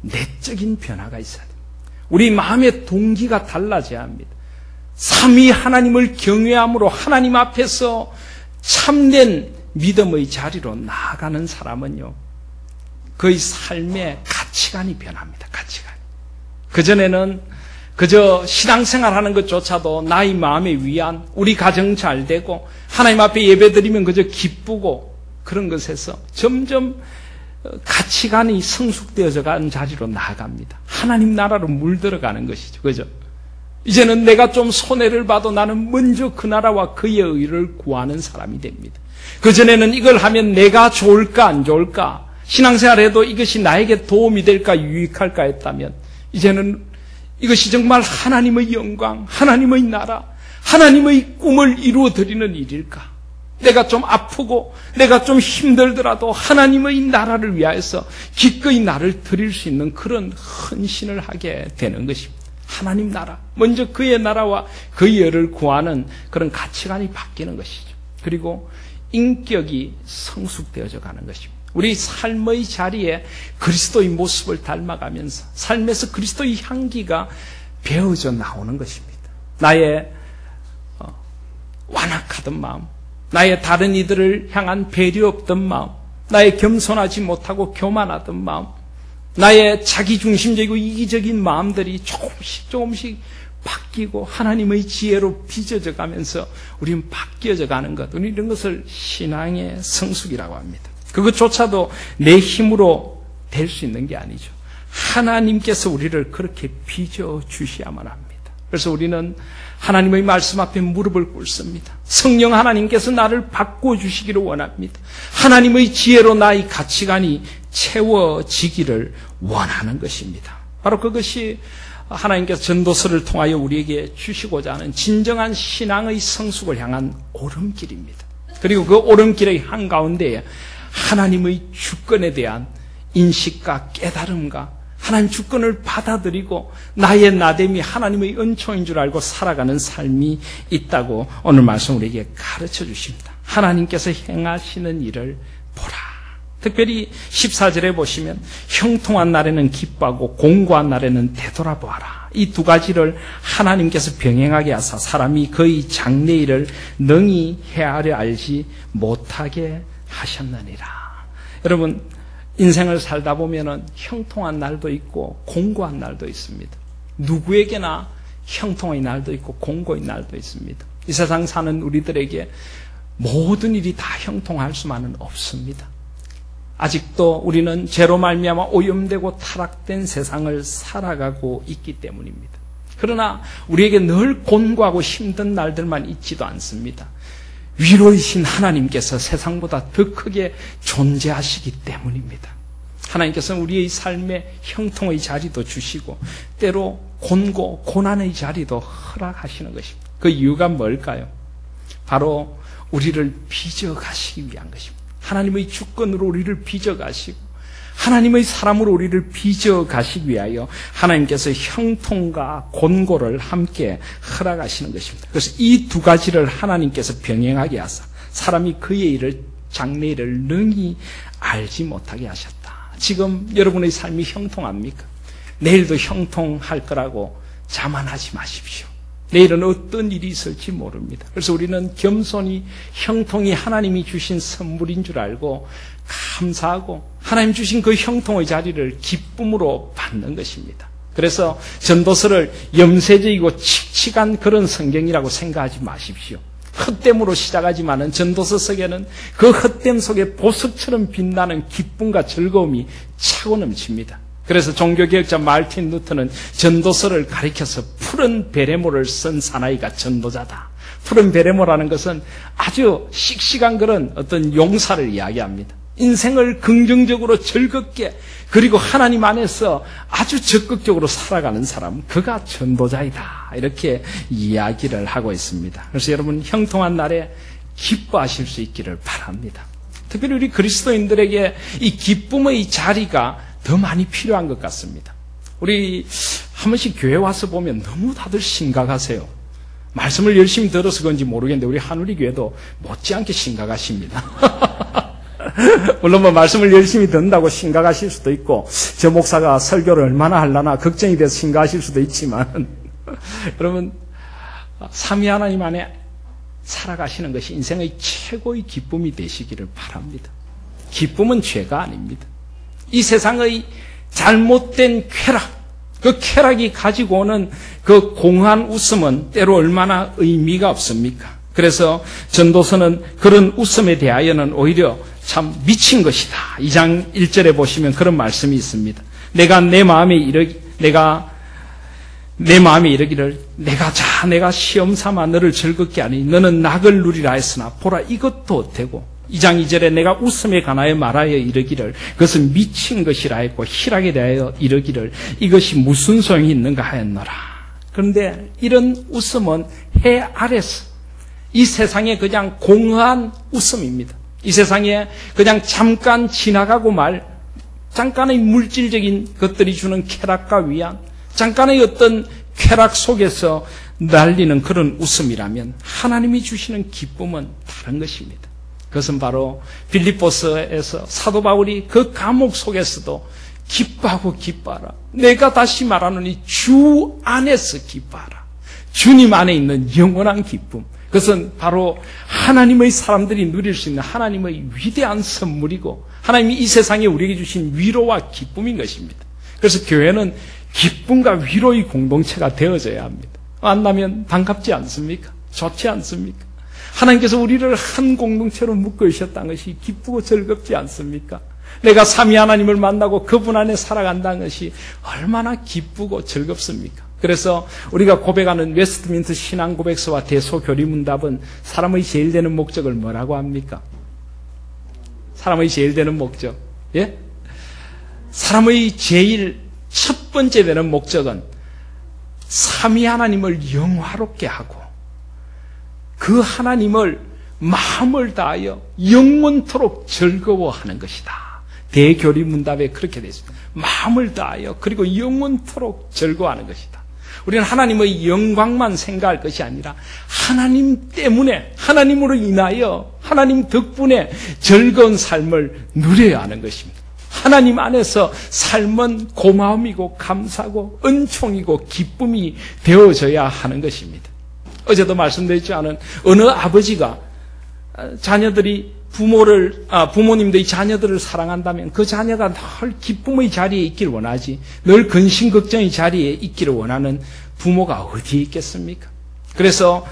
Speaker 1: 내적인 변화가 있어야 됩니다. 우리 마음의 동기가 달라져야 합니다. 삼위 하나님을 경외함으로 하나님 앞에서 참된 믿음의 자리로 나아가는 사람은요, 그의 삶의 가치관이 변합니다. 가치관. 그전에는 그저 신앙생활 하는 것조차도 나의 마음의 위안, 우리 가정 잘 되고 하나님 앞에 예배드리면 그저 기쁘고 그런 것에서 점점 가치관이 성숙되어져 가는 자리로 나아갑니다. 하나님 나라로 물들어가는 것이죠. 그죠? 이제는 내가 좀 손해를 봐도 나는 먼저 그 나라와 그의 의를 구하는 사람이 됩니다. 그전에는 이걸 하면 내가 좋을까 안 좋을까, 신앙생활해도 이것이 나에게 도움이 될까 유익할까 했다면 이제는 이것이 정말 하나님의 영광, 하나님의 나라, 하나님의 꿈을 이루어드리는 일일까? 내가 좀 아프고 내가 좀 힘들더라도 하나님의 나라를 위하여서 기꺼이 나를 드릴 수 있는 그런 헌신을 하게 되는 것입니다. 하나님 나라, 먼저 그의 나라와 그의 의를 구하는 그런 가치관이 바뀌는 것이죠. 그리고 인격이 성숙되어져 가는 것입니다. 우리 삶의 자리에 그리스도의 모습을 닮아가면서 삶에서 그리스도의 향기가 배어져 나오는 것입니다. 나의 완악하던 마음, 나의 다른 이들을 향한 배려 없던 마음, 나의 겸손하지 못하고 교만하던 마음, 나의 자기중심적이고 이기적인 마음들이 조금씩 바뀌고 하나님의 지혜로 빚어져 가면서 우리는 바뀌어져 가는 것, 우리 이런 것을 신앙의 성숙이라고 합니다. 그것조차도 내 힘으로 될 수 있는 게 아니죠. 하나님께서 우리를 그렇게 빚어주셔야만 합니다. 그래서 우리는 하나님의 말씀 앞에 무릎을 꿇습니다. 성령 하나님께서 나를 바꿔주시기를 원합니다. 하나님의 지혜로 나의 가치관이 채워지기를 원하는 것입니다. 바로 그것이 하나님께서 전도서를 통하여 우리에게 주시고자 하는 진정한 신앙의 성숙을 향한 오름길입니다. 그리고 그 오름길의 한가운데에 하나님의 주권에 대한 인식과 깨달음과 하나님 주권을 받아들이고 나의 나됨이 하나님의 은총인 줄 알고 살아가는 삶이 있다고 오늘 말씀 우리에게 가르쳐 주십니다. 하나님께서 행하시는 일을 보라. 특별히 14절에 보시면 형통한 날에는 기뻐하고 공고한 날에는 되돌아보아라. 이 두 가지를 하나님께서 병행하게 하사 사람이 그의 장래일을 능히 헤아려 알지 못하게 하셨느니라. 여러분, 인생을 살다 보면은 형통한 날도 있고 공고한 날도 있습니다. 누구에게나 형통의 날도 있고 공고의 날도 있습니다. 이 세상 사는 우리들에게 모든 일이 다 형통할 수만은 없습니다. 아직도 우리는 죄로 말미암아 오염되고 타락된 세상을 살아가고 있기 때문입니다. 그러나 우리에게 늘 곤고하고 힘든 날들만 있지도 않습니다. 위로이신 하나님께서 세상보다 더 크게 존재하시기 때문입니다. 하나님께서는 우리의 삶에 형통의 자리도 주시고 때로 곤고 고난의 자리도 허락하시는 것입니다. 그 이유가 뭘까요? 바로 우리를 빚어가시기 위한 것입니다. 하나님의 주권으로 우리를 빚어가시고 하나님의 사람으로 우리를 빚어 가시기 위하여 하나님께서 형통과 곤고를 함께 허락하시는 것입니다. 그래서 이 두 가지를 하나님께서 병행하게 하사 사람이 그의 일을 장래일을 능히 알지 못하게 하셨다. 지금 여러분의 삶이 형통합니까? 내일도 형통할 거라고 자만하지 마십시오. 내일은 어떤 일이 있을지 모릅니다. 그래서 우리는 겸손히 형통이 하나님이 주신 선물인 줄 알고 감사하고 하나님 주신 그 형통의 자리를 기쁨으로 받는 것입니다. 그래서 전도서를 염세적이고 칙칙한 그런 성경이라고 생각하지 마십시오. 헛됨으로 시작하지만은 전도서 속에는 그 헛됨 속에 보석처럼 빛나는 기쁨과 즐거움이 차고 넘칩니다. 그래서 종교개혁자 마르틴 루터는 전도서를 가리켜서 푸른 베레모를 쓴 사나이가 전도자다. 푸른 베레모라는 것은 아주 씩씩한 그런 어떤 용사를 이야기합니다. 인생을 긍정적으로 즐겁게 그리고 하나님 안에서 아주 적극적으로 살아가는 사람, 그가 전도자이다. 이렇게 이야기를 하고 있습니다. 그래서 여러분 형통한 날에 기뻐하실 수 있기를 바랍니다. 특별히 우리 그리스도인들에게 이 기쁨의 자리가 더 많이 필요한 것 같습니다. 우리 한 번씩 교회 와서 보면 너무 다들 심각하세요. 말씀을 열심히 들어서 그런지 모르겠는데 우리 한우리 교회도 못지않게 심각하십니다. 물론 뭐 말씀을 열심히 듣는다고 심각하실 수도 있고 저 목사가 설교를 얼마나 하려나 걱정이 돼서 심각하실 수도 있지만 여러분 삼위 하나님 안에 살아가시는 것이 인생의 최고의 기쁨이 되시기를 바랍니다. 기쁨은 죄가 아닙니다. 이 세상의 잘못된 쾌락, 그 쾌락이 가지고 오는 그 공허한 웃음은 때로 얼마나 의미가 없습니까? 그래서 전도서는 그런 웃음에 대하여는 오히려 참 미친 것이다. 2장 1절에 보시면 그런 말씀이 있습니다. 내가 내 마음에 이르기를 내가 시험 삼아 너를 즐겁게 하니 너는 낙을 누리라 했으나 보라 이것도 되고 2장 2절에 내가 웃음에 관하여 말하여 이르기를 그것은 미친 것이라 했고 희락에 대하여 이르기를 이것이 무슨 소용이 있는가 하였노라. 그런데 이런 웃음은 해 아래서 이 세상에 그냥 공허한 웃음입니다. 이 세상에 그냥 잠깐 지나가고 말 잠깐의 물질적인 것들이 주는 쾌락과 위안, 잠깐의 어떤 쾌락 속에서 날리는 그런 웃음이라면 하나님이 주시는 기쁨은 다른 것입니다. 그것은 바로 빌립보서에서 사도 바울이 그 감옥 속에서도 기뻐하고 기뻐하라. 내가 다시 말하노니 주 안에서 기뻐하라. 주님 안에 있는 영원한 기쁨. 그것은 바로 하나님의 사람들이 누릴 수 있는 하나님의 위대한 선물이고 하나님이 이 세상에 우리에게 주신 위로와 기쁨인 것입니다. 그래서 교회는 기쁨과 위로의 공동체가 되어져야 합니다. 만나면 반갑지 않습니까? 좋지 않습니까? 하나님께서 우리를 한 공동체로 묶어 주셨다는 것이 기쁘고 즐겁지 않습니까? 내가 삼위 하나님을 만나고 그분 안에 살아간다는 것이 얼마나 기쁘고 즐겁습니까? 그래서 우리가 고백하는 웨스트민스터 신앙 고백서와 대소교리문답은 사람의 제일 되는 목적을 뭐라고 합니까? 사람의 제일 되는 목적, 예? 사람의 제일 첫 번째 되는 목적은 삼위 하나님을 영화롭게 하고 그 하나님을 마음을 다하여 영원토록 즐거워하는 것이다. 대교리문답에 그렇게 되어 있습니다. 마음을 다하여 그리고 영원토록 즐거워하는 것이다. 우리는 하나님의 영광만 생각할 것이 아니라 하나님 때문에 하나님으로 인하여 하나님 덕분에 즐거운 삶을 누려야 하는 것입니다. 하나님 안에서 삶은 고마움이고 감사고 은총이고 기쁨이 되어져야 하는 것입니다. 어제도 말씀드렸지 않은 어느 아버지가 자녀들이 부모님들이 자녀들을 사랑한다면 그 자녀가 늘 기쁨의 자리에 있기를 원하지 늘 근심 걱정의 자리에 있기를 원하는 부모가 어디에 있겠습니까? 그래서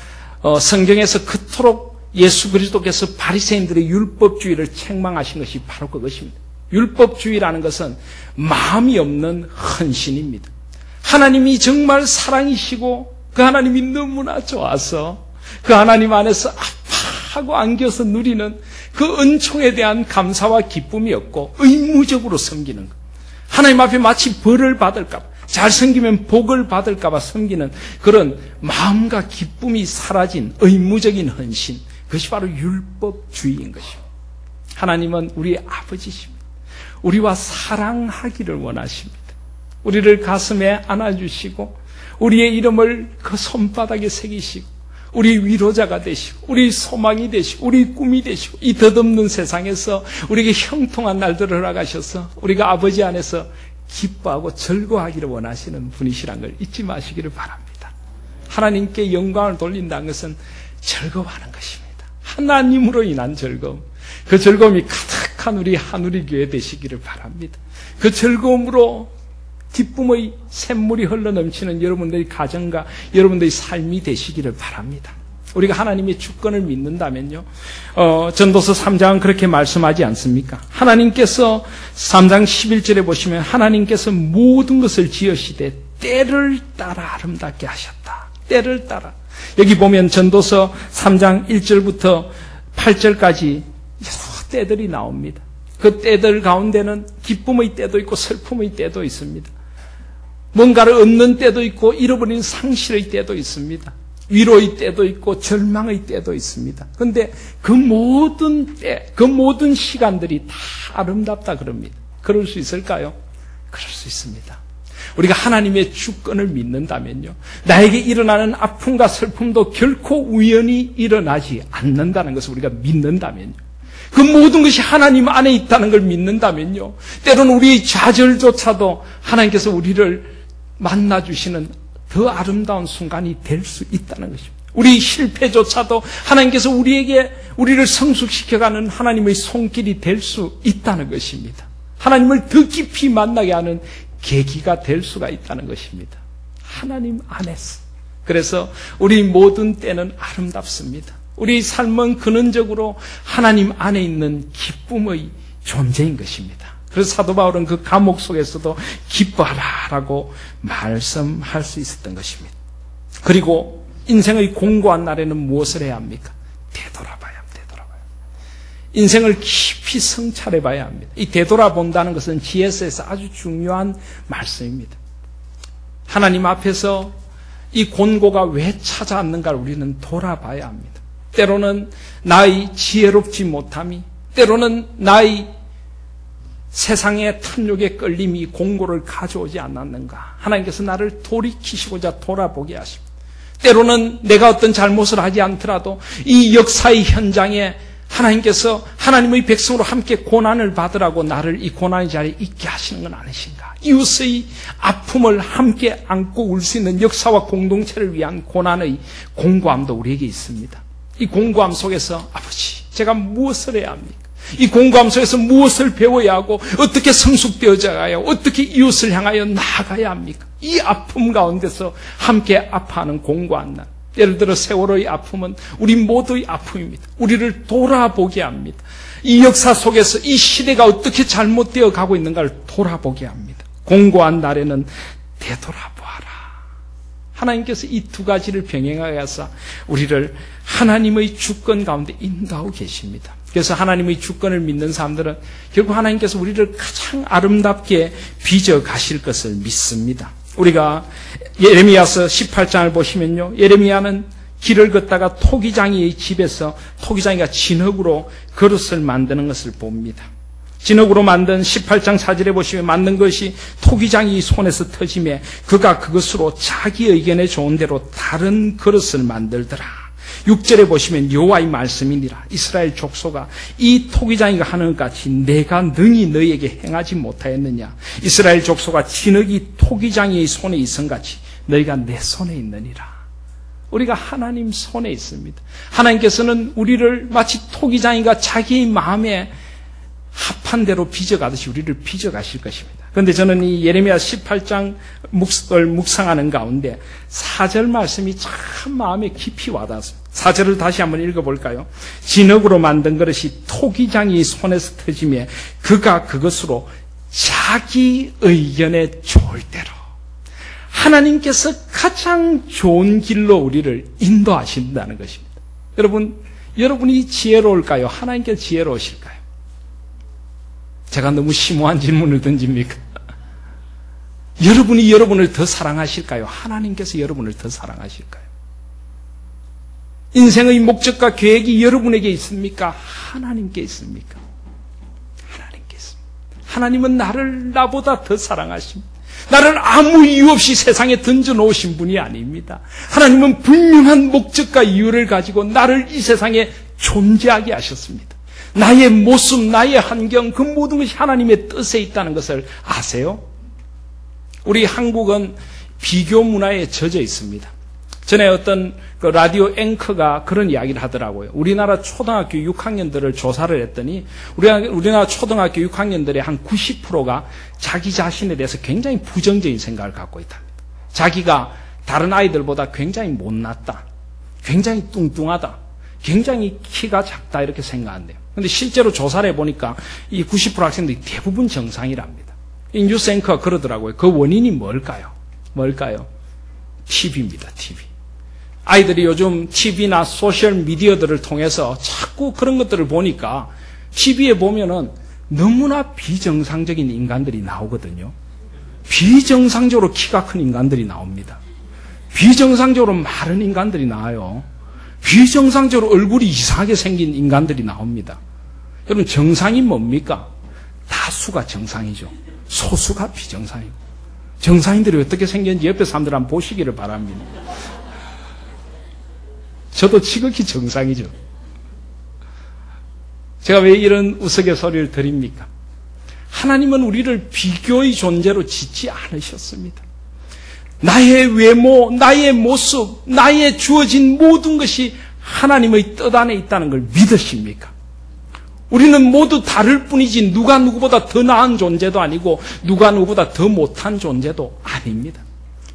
Speaker 1: 성경에서 그토록 예수 그리스도께서 바리새인들의 율법주의를 책망하신 것이 바로 그것입니다. 율법주의라는 것은 마음이 없는 헌신입니다. 하나님이 정말 사랑이시고 그 하나님이 너무나 좋아서 그 하나님 안에서 아파하고 안겨서 누리는 그 은총에 대한 감사와 기쁨이 없고 의무적으로 섬기는 것. 하나님 앞에 마치 벌을 받을까 봐, 잘 섬기면 복을 받을까 봐 섬기는 그런 마음과 기쁨이 사라진 의무적인 헌신. 그것이 바로 율법주의인 것입니다. 하나님은 우리의 아버지십니다. 우리와 사랑하기를 원하십니다. 우리를 가슴에 안아주시고 우리의 이름을 그 손바닥에 새기시고 우리 위로자가 되시고 우리 소망이 되시고 우리 꿈이 되시고 이 덧없는 세상에서 우리에게 형통한 날들을 허락하셔서 우리가 아버지 안에서 기뻐하고 즐거워하기를 원하시는 분이시란 걸 잊지 마시기를 바랍니다. 하나님께 영광을 돌린다는 것은 즐거워하는 것입니다. 하나님으로 인한 즐거움, 그 즐거움이 가득한 우리 하누리 교회 되시기를 바랍니다. 그 즐거움으로 기쁨의 샘물이 흘러넘치는 여러분들의 가정과 여러분들의 삶이 되시기를 바랍니다. 우리가 하나님의 주권을 믿는다면요, 전도서 3장은 그렇게 말씀하지 않습니까? 하나님께서 3장 11절에 보시면 하나님께서 모든 것을 지으시되 때를 따라 아름답게 하셨다. 때를 따라. 여기 보면 전도서 3장 1절부터 8절까지 여러 때들이 나옵니다. 그 때들 가운데는 기쁨의 때도 있고 슬픔의 때도 있습니다. 뭔가를 얻는 때도 있고 잃어버린 상실의 때도 있습니다. 위로의 때도 있고 절망의 때도 있습니다. 그런데 그 모든 때, 그 모든 시간들이 다 아름답다 그럽니다. 그럴 수 있을까요? 그럴 수 있습니다. 우리가 하나님의 주권을 믿는다면요, 나에게 일어나는 아픔과 슬픔도 결코 우연히 일어나지 않는다는 것을 우리가 믿는다면요, 그 모든 것이 하나님 안에 있다는 걸 믿는다면요, 때로는 우리의 좌절조차도 하나님께서 우리를 만나주시는 더 아름다운 순간이 될 수 있다는 것입니다. 우리 실패조차도 하나님께서 우리를 성숙시켜가는 하나님의 손길이 될 수 있다는 것입니다. 하나님을 더 깊이 만나게 하는 계기가 될 수가 있다는 것입니다. 하나님 안에서. 그래서 우리 모든 때는 아름답습니다. 우리 삶은 근원적으로 하나님 안에 있는 기쁨의 존재인 것입니다. 그래서 사도 바울은 그 감옥 속에서도 기뻐하라라고 말씀할 수 있었던 것입니다. 그리고 인생의 공고한 날에는 무엇을 해야 합니까? 되돌아봐야 합니다. 인생을 깊이 성찰해봐야 합니다. 이 되돌아본다는 것은 GS에서 아주 중요한 말씀입니다. 하나님 앞에서 이 곤고가 왜 찾아왔는가를 우리는 돌아봐야 합니다. 때로는 나의 지혜롭지 못함이, 때로는 나의 세상의 탐욕에 끌림이 공고를 가져오지 않았는가. 하나님께서 나를 돌이키시고자 돌아보게 하십니다. 때로는 내가 어떤 잘못을 하지 않더라도 이 역사의 현장에 하나님께서 하나님의 백성으로 함께 고난을 받으라고 나를 이 고난의 자리에 있게 하시는 건 아니신가. 이웃의 아픔을 함께 안고 울 수 있는 역사와 공동체를 위한 고난의 공고함도 우리에게 있습니다. 이 공고함 속에서 아버지, 제가 무엇을 해야 합니까? 이 공고함 속에서 무엇을 배워야 하고 어떻게 성숙되어져 가요? 어떻게 이웃을 향하여 나아가야 합니까? 이 아픔 가운데서 함께 아파하는 공고한 날. 예를 들어 세월호의 아픔은 우리 모두의 아픔입니다. 우리를 돌아보게 합니다. 이 역사 속에서 이 시대가 어떻게 잘못되어 가고 있는가를 돌아보게 합니다. 공고한 날에는 되돌아보아라. 하나님께서 이 두 가지를 병행하여 하사 우리를 하나님의 주권 가운데 인도하고 계십니다. 그래서 하나님의 주권을 믿는 사람들은 결국 하나님께서 우리를 가장 아름답게 빚어 가실 것을 믿습니다. 우리가 예레미야서 18장을 보시면요, 예레미야는 길을 걷다가 토기장이의 집에서 토기장이가 진흙으로 그릇을 만드는 것을 봅니다. 진흙으로 만든 18장 4절에 보시면 만든 것이 토기장이 손에서 터지매 그가 그것으로 자기 의견에 좋은 대로 다른 그릇을 만들더라. 6절에 보시면 여호와의 말씀이니라. 이스라엘 족속아, 이 토기장이가 하는 것 같이 내가 능히 너희에게 행하지 못하였느냐. 이스라엘 족속아, 진흙이 토기장이의 손에 있은 같이 너희가 내 손에 있느니라. 우리가 하나님 손에 있습니다. 하나님께서는 우리를 마치 토기장이가 자기의 마음에 합한 대로 빚어가듯이 우리를 빚어가실 것입니다. 그런데 저는 이 예레미야 18장 묵상하는 가운데 4절 말씀이 참 마음에 깊이 와닿았습니다. 4절을 다시 한번 읽어볼까요? 진흙으로 만든 그릇이 토기장이 손에서 터지며 그가 그것으로 자기 의견에 좋을 대로. 하나님께서 가장 좋은 길로 우리를 인도하신다는 것입니다. 여러분이 지혜로울까요? 하나님께서 지혜로우실까요? 제가 너무 심오한 질문을 던집니까? 여러분이 여러분을 더 사랑하실까요? 하나님께서 여러분을 더 사랑하실까요? 인생의 목적과 계획이 여러분에게 있습니까? 하나님께 있습니까? 하나님께 있습니다. 하나님은 나를 나보다 더 사랑하십니다. 나를 아무 이유 없이 세상에 던져놓으신 분이 아닙니다. 하나님은 분명한 목적과 이유를 가지고 나를 이 세상에 존재하게 하셨습니다. 나의 모습, 나의 환경, 그 모든 것이 하나님의 뜻에 있다는 것을 아세요? 우리 한국은 비교 문화에 젖어 있습니다. 전에 어떤 그 라디오 앵커가 그런 이야기를 하더라고요. 우리나라 초등학교 6학년들을 조사를 했더니 우리나라 초등학교 6학년들의 한 90%가 자기 자신에 대해서 굉장히 부정적인 생각을 갖고 있다. 자기가 다른 아이들보다 굉장히 못났다. 굉장히 뚱뚱하다. 굉장히 키가 작다 이렇게 생각한대요. 그런데 실제로 조사를 해보니까 이 90% 학생들이 대부분 정상이랍니다. 이 뉴스 앵커가 그러더라고요. 그 원인이 뭘까요? TV입니다. TV. 아이들이 요즘 TV나 소셜 미디어들을 통해서 자꾸 그런 것들을 보니까 TV에 보면은 너무나 비정상적인 인간들이 나오거든요. 비정상적으로 키가 큰 인간들이 나옵니다. 비정상적으로 마른 인간들이 나와요. 비정상적으로 얼굴이 이상하게 생긴 인간들이 나옵니다. 여러분, 정상이 뭡니까? 다수가 정상이죠. 소수가 비정상이고. 정상인들이 어떻게 생겼는지 옆에 사람들 한번 보시기를 바랍니다. 저도 지극히 정상이죠. 제가 왜 이런 우스갯소리를 드립니까? 하나님은 우리를 비교의 존재로 짓지 않으셨습니다. 나의 외모, 나의 모습, 나의 주어진 모든 것이 하나님의 뜻 안에 있다는 걸 믿으십니까? 우리는 모두 다를 뿐이지 누가 누구보다 더 나은 존재도 아니고 누가 누구보다 더 못한 존재도 아닙니다.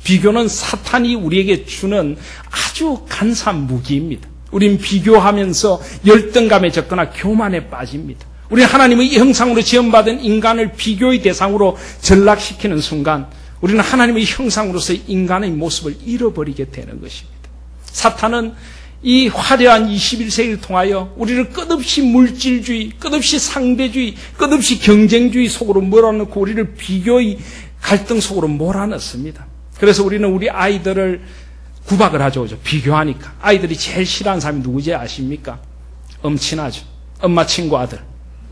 Speaker 1: 비교는 사탄이 우리에게 주는 아주 간사한 무기입니다. 우린 비교하면서 열등감에 젖거나 교만에 빠집니다. 우리는 하나님의 형상으로 지음받은 인간을 비교의 대상으로 전락시키는 순간 우리는 하나님의 형상으로서의 인간의 모습을 잃어버리게 되는 것입니다. 사탄은 이 화려한 21세기를 통하여 우리를 끝없이 물질주의, 끝없이 상대주의, 끝없이 경쟁주의 속으로 몰아넣고 우리를 비교의 갈등 속으로 몰아넣습니다. 그래서 우리는 우리 아이들을 구박을 하죠. 비교하니까. 아이들이 제일 싫어하는 사람이 누구지 아십니까? 엄친아죠. 엄마 친구 아들,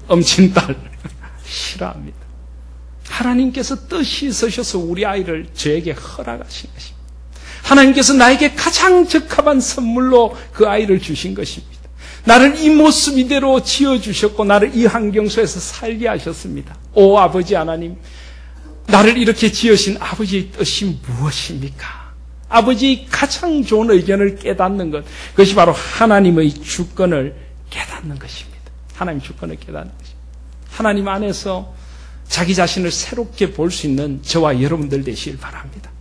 Speaker 1: 엄친딸. 싫어합니다. 하나님께서 뜻이 있으셔서 우리 아이를 저에게 허락하신 것입니다. 하나님께서 나에게 가장 적합한 선물로 그 아이를 주신 것입니다. 나를 이 모습 이대로 지어주셨고 나를 이 환경 속에서 살게 하셨습니다. 오 아버지 하나님, 나를 이렇게 지으신 아버지의 뜻이 무엇입니까? 아버지의 가장 좋은 의견을 깨닫는 것, 그것이 바로 하나님의 주권을 깨닫는 것입니다. 하나님의 주권을 깨닫는 것입니다. 하나님 안에서 자기 자신을 새롭게 볼 수 있는 저와 여러분들 되시길 바랍니다.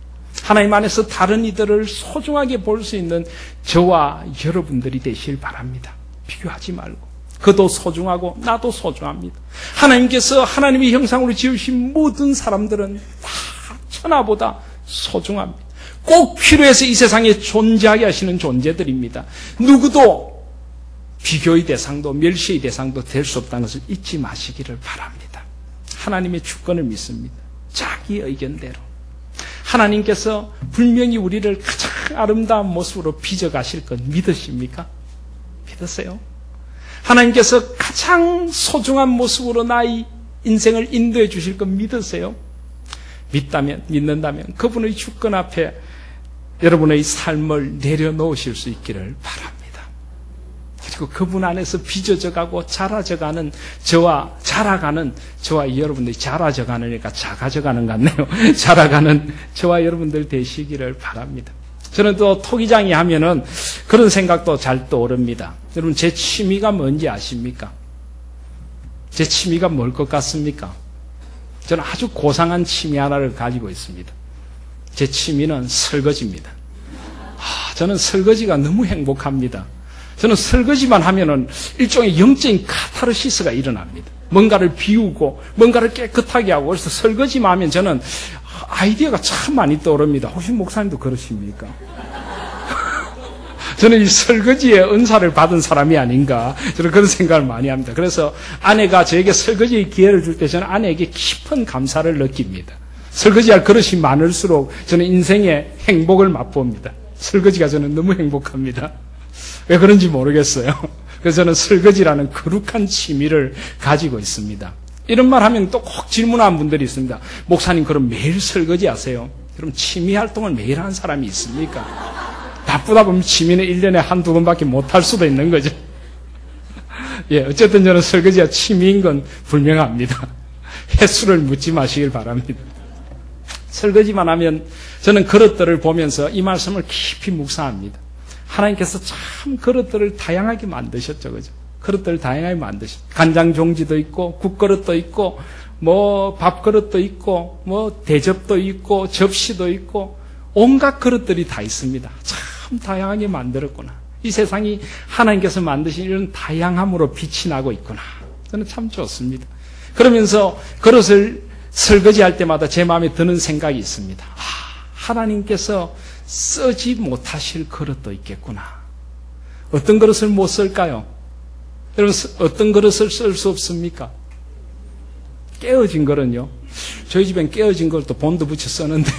Speaker 1: 하나님 안에서 다른 이들을 소중하게 볼 수 있는 저와 여러분들이 되시길 바랍니다. 비교하지 말고. 그도 소중하고 나도 소중합니다. 하나님께서 하나님의 형상으로 지으신 모든 사람들은 다 천하보다 소중합니다. 꼭 필요해서 이 세상에 존재하게 하시는 존재들입니다. 누구도 비교의 대상도 멸시의 대상도 될 수 없다는 것을 잊지 마시기를 바랍니다. 하나님의 주권을 믿습니다. 자기 의견대로. 하나님께서 분명히 우리를 가장 아름다운 모습으로 빚어가실 것 믿으십니까? 믿으세요? 하나님께서 가장 소중한 모습으로 나의 인생을 인도해 주실 것 믿으세요? 믿는다면 그분의 주권 앞에 여러분의 삶을 내려놓으실 수 있기를 바랍니다. 그리고 그분 안에서 빚어져가고 자라져가는 자라가는 저와 여러분들이 자라져가느니까 작아져가는 것 같네요. 자라가는 저와 여러분들 되시기를 바랍니다. 저는 또 토기장이 하면은 그런 생각도 잘 떠오릅니다. 여러분, 제 취미가 뭔지 아십니까? 제 취미가 뭘 것 같습니까? 저는 아주 고상한 취미 하나를 가지고 있습니다. 제 취미는 설거지입니다. 저는 설거지가 너무 행복합니다. 저는 설거지만 하면은 일종의 영적인 카타르시스가 일어납니다. 뭔가를 비우고 뭔가를 깨끗하게 하고, 그래서 설거지만 하면 저는 아이디어가 참 많이 떠오릅니다. 혹시 목사님도 그러십니까? 저는 이 설거지의 은사를 받은 사람이 아닌가, 저는 그런 생각을 많이 합니다. 그래서 아내가 저에게 설거지의 기회를 줄 때 저는 아내에게 깊은 감사를 느낍니다. 설거지할 그릇이 많을수록 저는 인생의 행복을 맛봅니다. 설거지가 저는 너무 행복합니다. 왜 그런지 모르겠어요. 그래서 저는 설거지라는 거룩한 취미를 가지고 있습니다. 이런 말 하면 또 꼭 질문하는 분들이 있습니다. 목사님, 그럼 매일 설거지 하세요? 그럼 취미 활동을 매일 하는 사람이 있습니까? 바쁘다 보면 취미는 1년에 한두 번밖에 못 할 수도 있는 거죠. 예, 어쨌든 저는 설거지가 취미인 건 분명합니다. 횟수를 묻지 마시길 바랍니다. 설거지만 하면 저는 그릇들을 보면서 이 말씀을 깊이 묵상합니다. 하나님께서 참 그릇들을 다양하게 만드셨죠, 그죠? 그릇들을 다양하게 만드셨죠. 간장 종지도 있고, 국그릇도 있고, 밥그릇도 있고, 대접도 있고, 접시도 있고, 온갖 그릇들이 다 있습니다. 참 다양하게 만들었구나. 이 세상이 하나님께서 만드신 이런 다양함으로 빛이 나고 있구나. 저는 참 좋습니다. 그러면서 그릇을 설거지할 때마다 제 마음에 드는 생각이 있습니다. 하나님께서 쓰지 못하실 그릇도 있겠구나. 어떤 그릇을 못 쓸까요? 여러분, 어떤 그릇을 쓸 수 없습니까? 깨어진 그릇요. 저희 집엔 깨어진 그릇도 본드 붙여 쓰는데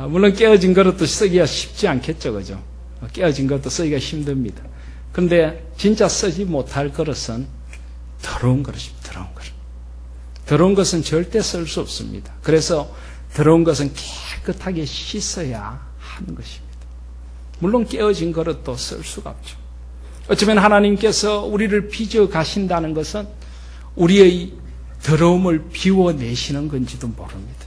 Speaker 1: 물론 깨어진 그릇도 쓰기가 쉽지 않겠죠, 그죠? 깨어진 그릇도 쓰기가 힘듭니다. 그런데 진짜 쓰지 못할 그릇은 더러운 그릇입니다. 더러운 그릇. 더러운 것은 절대 쓸 수 없습니다. 그래서 더러운 것은 깨끗하게 씻어야 하는 것입니다. 물론 깨어진 그릇도 쓸 수가 없죠. 어쩌면 하나님께서 우리를 빚어 가신다는 것은 우리의 더러움을 비워내시는 건지도 모릅니다.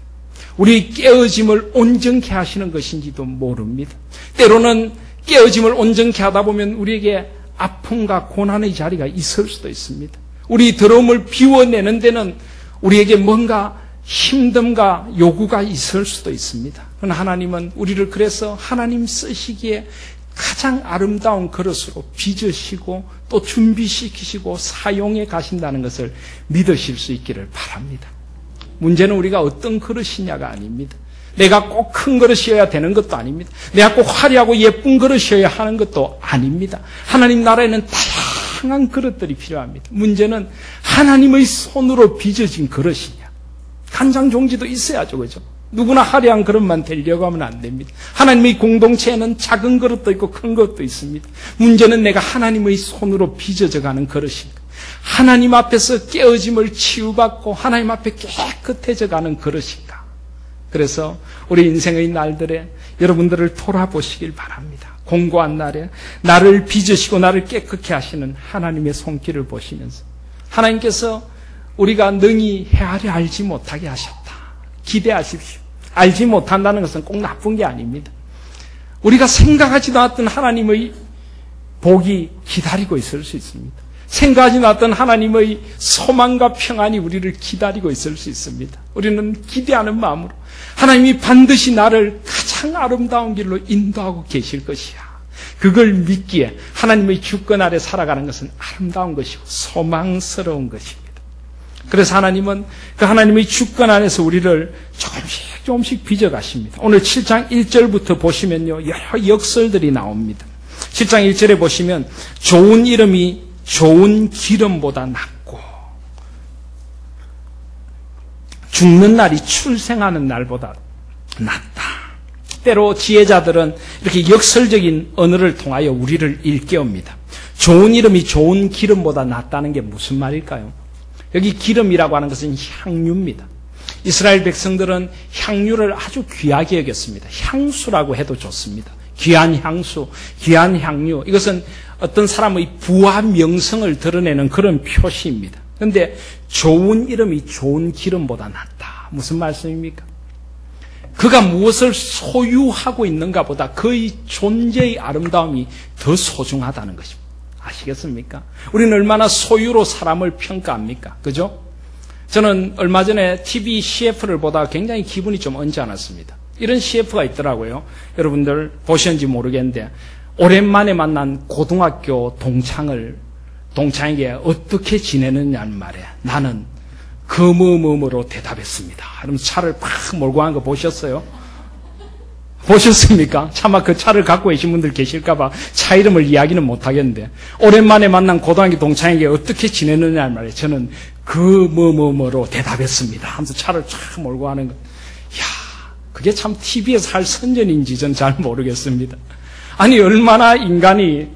Speaker 1: 우리의 깨어짐을 온전케 하시는 것인지도 모릅니다. 때로는 깨어짐을 온전케 하다 보면 우리에게 아픔과 고난의 자리가 있을 수도 있습니다. 우리 더러움을 비워내는 데는 우리에게 뭔가 힘듦과 요구가 있을 수도 있습니다. 그러나 하나님은 우리를 그래서 하나님 쓰시기에 가장 아름다운 그릇으로 빚으시고 또 준비시키시고 사용해 가신다는 것을 믿으실 수 있기를 바랍니다. 문제는 우리가 어떤 그릇이냐가 아닙니다. 내가 꼭 큰 그릇이어야 되는 것도 아닙니다. 내가 꼭 화려하고 예쁜 그릇이어야 하는 것도 아닙니다. 하나님 나라에는 다양한 그릇들이 필요합니다. 문제는 하나님의 손으로 빚어진 그릇이냐. 간장 종지도 있어야죠, 그죠? 누구나 화려한 그릇만 되려고 하면 안 됩니다. 하나님의 공동체에는 작은 그릇도 있고 큰 것도 있습니다. 문제는 내가 하나님의 손으로 빚어져 가는 그릇인가. 하나님 앞에서 깨어짐을 치유받고 하나님 앞에 깨끗해져 가는 그릇인가. 그래서 우리 인생의 날들에 여러분들을 돌아보시길 바랍니다. 공고한 날에 나를 빚으시고 나를 깨끗게 하시는 하나님의 손길을 보시면서 하나님께서 우리가 능히 헤아려 알지 못하게 하셨다. 기대하십시오. 알지 못한다는 것은 꼭 나쁜 게 아닙니다. 우리가 생각하지도 않았던 하나님의 복이 기다리고 있을 수 있습니다. 생각하지도 않았던 하나님의 소망과 평안이 우리를 기다리고 있을 수 있습니다. 우리는 기대하는 마음으로 하나님이 반드시 나를 가장 아름다운 길로 인도하고 계실 것이야. 그걸 믿기에 하나님의 주권 아래 살아가는 것은 아름다운 것이고 소망스러운 것입니다. 그래서 하나님은 그 하나님의 주권 안에서 우리를 조금씩 빚어가십니다. 오늘 7장 1절부터 보시면요, 여러 역설들이 나옵니다. 7장 1절에 보시면 좋은 이름이 좋은 기름보다 낫고 죽는 날이 출생하는 날보다 낫다. 때로 지혜자들은 이렇게 역설적인 언어를 통하여 우리를 일깨웁니다. 좋은 이름이 좋은 기름보다 낫다는 게 무슨 말일까요? 여기 기름이라고 하는 것은 향유입니다. 이스라엘 백성들은 향유를 아주 귀하게 여겼습니다. 향수라고 해도 좋습니다. 귀한 향수, 귀한 향유. 이것은 어떤 사람의 부와 명성을 드러내는 그런 표시입니다. 그런데 좋은 이름이 좋은 기름보다 낫다. 무슨 말씀입니까? 그가 무엇을 소유하고 있는가 보다 그의 존재의 아름다움이 더 소중하다는 것입니다. 아시겠습니까? 우리는 얼마나 소유로 사람을 평가합니까? 그죠? 저는 얼마 전에 TV CF를 보다가 굉장히 기분이 좀 언짢았습니다. 이런 CF가 있더라고요. 여러분들 보셨는지 모르겠는데 오랜만에 만난 고등학교 동창에게 어떻게 지내느냐는 말에 나는 그뭐뭐뭐로 대답했습니다. 그러면서 차를 팍 몰고 가는 거 보셨어요? 보셨습니까? 차마 그 차를 갖고 계신 분들 계실까봐 차 이름을 이야기는 못하겠는데 오랜만에 만난 고등학교 동창에게 어떻게 지내느냐는 말에 저는 그 뭐뭐뭐로 대답했습니다 하면서 차를 쫙 몰고 가는 거. 이야, 그게 참 TV에서 할 선전인지 전 잘 모르겠습니다. 아니 얼마나 인간이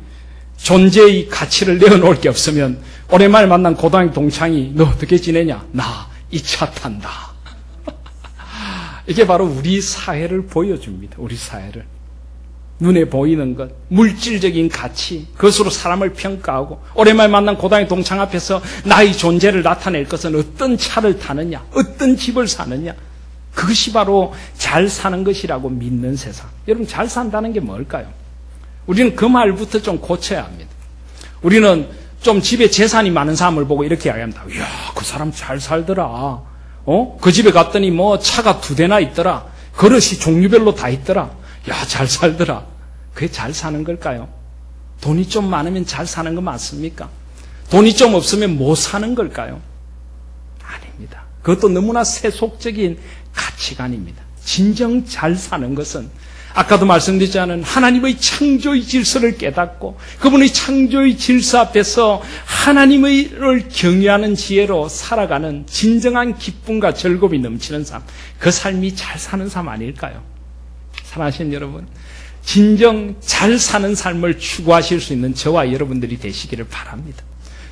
Speaker 1: 존재의 가치를 내어놓을 게 없으면 오랜만에 만난 고등학교 동창이 너 어떻게 지내냐? 나 이 차 탄다. 이게 바로 우리 사회를 보여줍니다. 우리 사회를. 눈에 보이는 것, 물질적인 가치, 그것으로 사람을 평가하고 오랜만에 만난 고등학교 동창 앞에서 나의 존재를 나타낼 것은 어떤 차를 타느냐, 어떤 집을 사느냐, 그것이 바로 잘 사는 것이라고 믿는 세상. 여러분, 잘 산다는 게 뭘까요? 우리는 그 말부터 좀 고쳐야 합니다. 우리는 좀 집에 재산이 많은 사람을 보고 이렇게 이야기합니다. 이야, 그 사람 잘 살더라. 그 집에 갔더니 뭐 차가 2대나 있더라. 그릇이 종류별로 다 있더라. 야, 잘 살더라. 그게 잘 사는 걸까요? 돈이 좀 많으면 잘 사는 거 맞습니까? 돈이 좀 없으면 못 사는 걸까요? 아닙니다. 그것도 너무나 세속적인 가치관입니다. 진정 잘 사는 것은 아까도 말씀드렸지 않은 하나님의 창조의 질서를 깨닫고 그분의 창조의 질서 앞에서 하나님을 경외하는 지혜로 살아가는 진정한 기쁨과 즐거움이 넘치는 삶, 그 삶이 잘 사는 삶 아닐까요? 사랑하시는 여러분, 진정 잘 사는 삶을 추구하실 수 있는 저와 여러분들이 되시기를 바랍니다.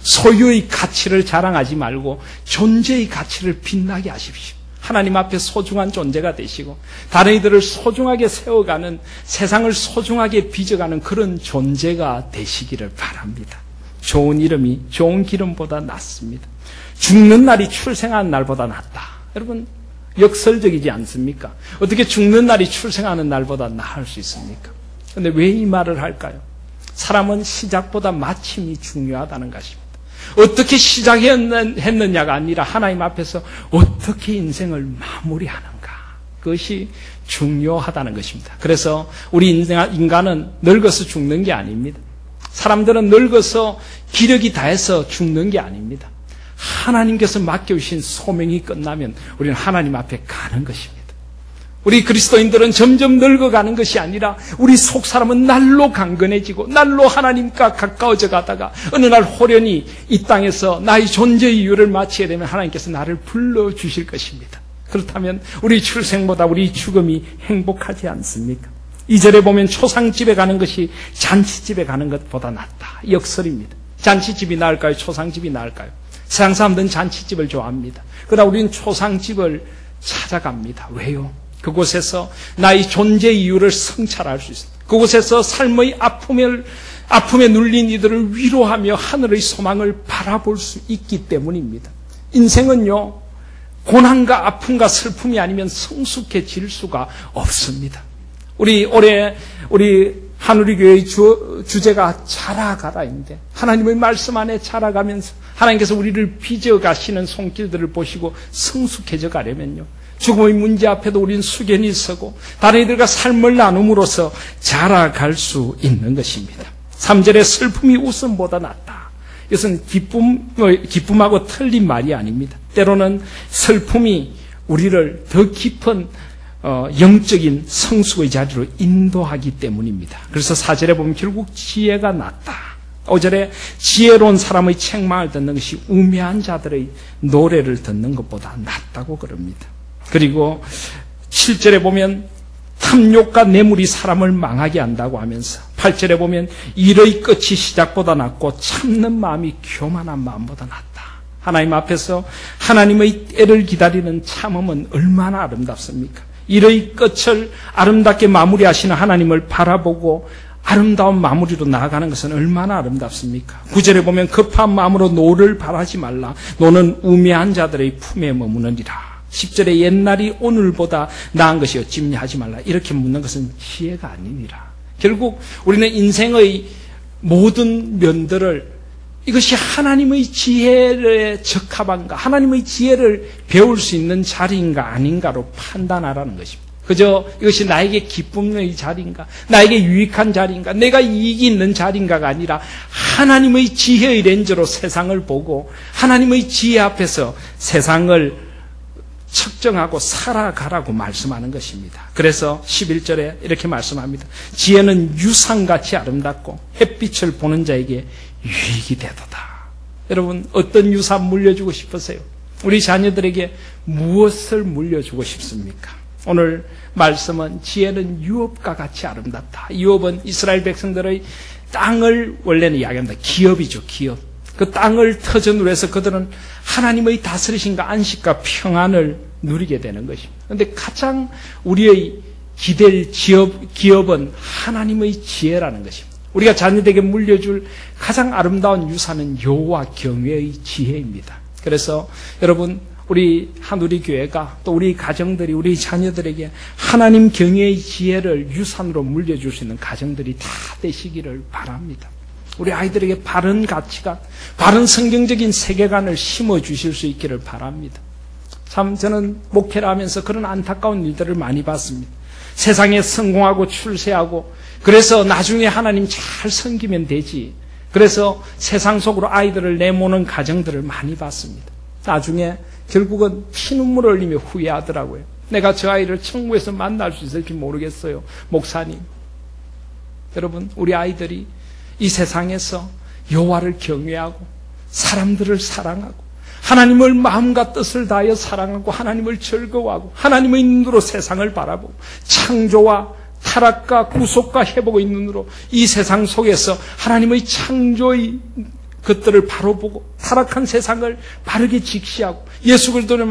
Speaker 1: 소유의 가치를 자랑하지 말고 존재의 가치를 빛나게 하십시오. 하나님 앞에 소중한 존재가 되시고 다른 이들을 소중하게 세워가는, 세상을 소중하게 빚어가는 그런 존재가 되시기를 바랍니다. 좋은 이름이 좋은 기름보다 낫습니다. 죽는 날이 출생하는 날보다 낫다. 여러분, 역설적이지 않습니까? 어떻게 죽는 날이 출생하는 날보다 나을 수 있습니까? 그런데 왜 이 말을 할까요? 사람은 시작보다 마침이 중요하다는 것입니다. 어떻게 시작했느냐가 아니라 하나님 앞에서 어떻게 인생을 마무리하는가, 그것이 중요하다는 것입니다. 그래서 우리 인간은 늙어서 죽는 게 아닙니다. 사람들은 늙어서 기력이 다해서 죽는 게 아닙니다. 하나님께서 맡겨주신 소명이 끝나면 우리는 하나님 앞에 가는 것입니다. 우리 그리스도인들은 점점 늙어가는 것이 아니라 우리 속사람은 날로 강건해지고 날로 하나님과 가까워져 가다가 어느 날 호련히 이 땅에서 나의 존재의 이유를 마치게 되면 하나님께서 나를 불러주실 것입니다. 그렇다면 우리 출생보다 우리 죽음이 행복하지 않습니까? 2절에 보면 초상집에 가는 것이 잔치집에 가는 것보다 낫다. 역설입니다. 잔치집이 나을까요? 초상집이 나을까요? 세상 사람들은 잔치집을 좋아합니다. 그러나 우리는 초상집을 찾아갑니다. 왜요? 그곳에서 나의 존재 이유를 성찰할 수 있습니다. 그곳에서 삶의 아픔에 눌린 이들을 위로하며 하늘의 소망을 바라볼 수 있기 때문입니다. 인생은요, 고난과 아픔과 슬픔이 아니면 성숙해질 수가 없습니다. 올해 한우리 교회의 주제가 자라가라인데, 하나님의 말씀 안에 자라가면서 하나님께서 우리를 빚어가시는 손길들을 보시고 성숙해져 가려면요, 죽음의 문제 앞에도 우리는 숙연히 서고 다른 이들과 삶을 나눔으로써 자라갈 수 있는 것입니다. 3절에 슬픔이 웃음보다 낫다. 이것은 기쁨하고 틀린 말이 아닙니다. 때로는 슬픔이 우리를 더 깊은 영적인 성숙의 자리로 인도하기 때문입니다. 그래서 4절에 보면 결국 지혜가 낫다. 5절에 지혜로운 사람의 책망을 듣는 것이 우매한 자들의 노래를 듣는 것보다 낫다고 그럽니다. 그리고 7절에 보면 탐욕과 뇌물이 사람을 망하게 한다고 하면서 8절에 보면 일의 끝이 시작보다 낫고 참는 마음이 교만한 마음보다 낫다. 하나님 앞에서 하나님의 때를 기다리는 참음은 얼마나 아름답습니까? 일의 끝을 아름답게 마무리하시는 하나님을 바라보고 아름다운 마무리로 나아가는 것은 얼마나 아름답습니까? 9절에 보면 급한 마음으로 노를 바라지 말라. 노는 우매한 자들의 품에 머무느니라. 10절에 옛날이 오늘보다 나은 것이 어찌냐 하지 말라. 이렇게 묻는 것은 지혜가 아니니라. 결국 우리는 인생의 모든 면들을 이것이 하나님의 지혜에 적합한가, 하나님의 지혜를 배울 수 있는 자리인가 아닌가로 판단하라는 것입니다. 그저 이것이 나에게 기쁨의 자리인가, 나에게 유익한 자리인가, 내가 이익이 있는 자리인가가 아니라 하나님의 지혜의 렌즈로 세상을 보고 하나님의 지혜 앞에서 세상을 측정하고 살아가라고 말씀하는 것입니다. 그래서 11절에 이렇게 말씀합니다. 지혜는 유상같이 아름답고 햇빛을 보는 자에게 유익이 되도다. 여러분, 어떤 유산 물려주고 싶으세요? 우리 자녀들에게 무엇을 물려주고 싶습니까? 오늘 말씀은 지혜는 유업과 같이 아름답다. 유업은 이스라엘 백성들의 땅을 원래는 이야기합니다. 기업이죠, 기업. 그 땅을 터전 누려서 그들은 하나님의 다스리심과 안식과 평안을 누리게 되는 것입니다. 그런데 가장 우리의 기댈 기업은 하나님의 지혜라는 것입니다. 우리가 자녀에게 물려줄 가장 아름다운 유산은 여호와 경외의 지혜입니다. 그래서 여러분, 우리 한우리 교회가 또 우리 가정들이 우리 자녀들에게 하나님 경외의 지혜를 유산으로 물려줄 수 있는 가정들이 다 되시기를 바랍니다. 우리 아이들에게 바른 가치관, 바른 성경적인 세계관을 심어주실 수 있기를 바랍니다. 참 저는 목회를 하면서 그런 안타까운 일들을 많이 봤습니다. 세상에 성공하고 출세하고 그래서 나중에 하나님 잘 섬기면 되지. 그래서 세상 속으로 아이들을 내모는 가정들을 많이 봤습니다. 나중에 결국은 피눈물을 흘리며 후회하더라고요. 내가 저 아이를 천국에서 만날 수 있을지 모르겠어요. 목사님. 여러분, 우리 아이들이 이 세상에서 여호와를 경외하고 사람들을 사랑하고 하나님을 마음과 뜻을 다하여 사랑하고 하나님을 즐거워하고 하나님의 눈으로 세상을 바라보고 창조와 타락과 구속과 회복의 눈으로 이 세상 속에서 하나님의 창조의 것들을 바로 보고 타락한 세상을 바르게 직시하고 예수 그리스도의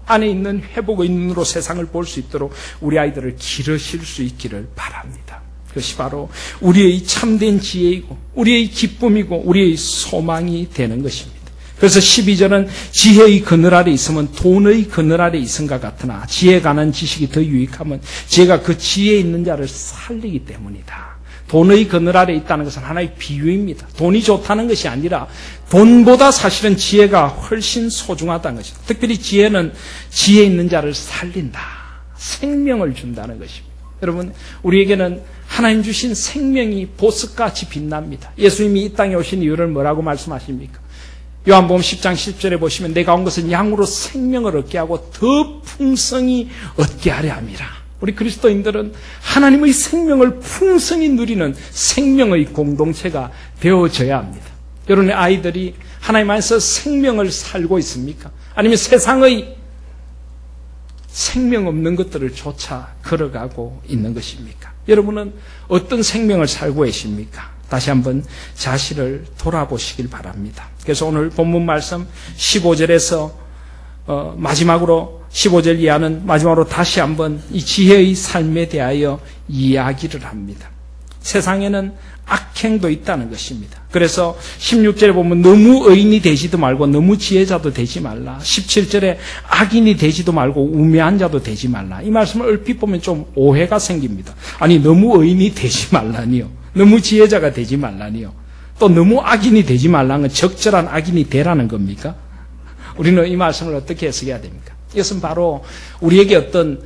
Speaker 1: 안에 있는 회복의 눈으로 세상을 볼 수 있도록 우리 아이들을 기르실 수 있기를 바랍니다. 그것이 바로 우리의 참된 지혜이고 우리의 기쁨이고 우리의 소망이 되는 것입니다. 그래서 12절은 지혜의 그늘 아래 있으면 돈의 그늘 아래 있음과 같으나 지혜에 관한 지식이 더 유익하면 지혜가 그 지혜에 있는 자를 살리기 때문이다. 돈의 그늘 아래 있다는 것은 하나의 비유입니다. 돈이 좋다는 것이 아니라 돈보다 사실은 지혜가 훨씬 소중하다는 것입니다. 특별히 지혜는 지혜 있는 자를 살린다. 생명을 준다는 것입니다. 여러분, 우리에게는 하나님 주신 생명이 보석같이 빛납니다. 예수님이 이 땅에 오신 이유를 뭐라고 말씀하십니까? 요한복음 10장 10절에 보시면 내가 온 것은 양으로 생명을 얻게 하고 더 풍성히 얻게 하려 함이라. 우리 그리스도인들은 하나님의 생명을 풍성히 누리는 생명의 공동체가 되어져야 합니다. 여러분의 아이들이 하나님 안에서 생명을 살고 있습니까? 아니면 세상의 생명 없는 것들을 쫓아 걸어가고 있는 것입니까? 여러분은 어떤 생명을 살고 계십니까? 다시 한번 자신을 돌아보시길 바랍니다. 그래서 오늘 본문 말씀 15절에서 마지막으로 15절 이하는 마지막으로 다시 한번 이 지혜의 삶에 대하여 이야기를 합니다. 세상에는 악행도 있다는 것입니다. 그래서 16절에 보면 너무 의인이 되지도 말고 너무 지혜자도 되지 말라. 17절에 악인이 되지도 말고 우매한 자도 되지 말라. 이 말씀을 얼핏 보면 좀 오해가 생깁니다. 아니, 너무 의인이 되지 말라니요. 너무 지혜자가 되지 말라니요. 또 너무 악인이 되지 말라는 건 적절한 악인이 되라는 겁니까? 우리는 이 말씀을 어떻게 해석해야 됩니까? 이것은 바로 우리에게 어떤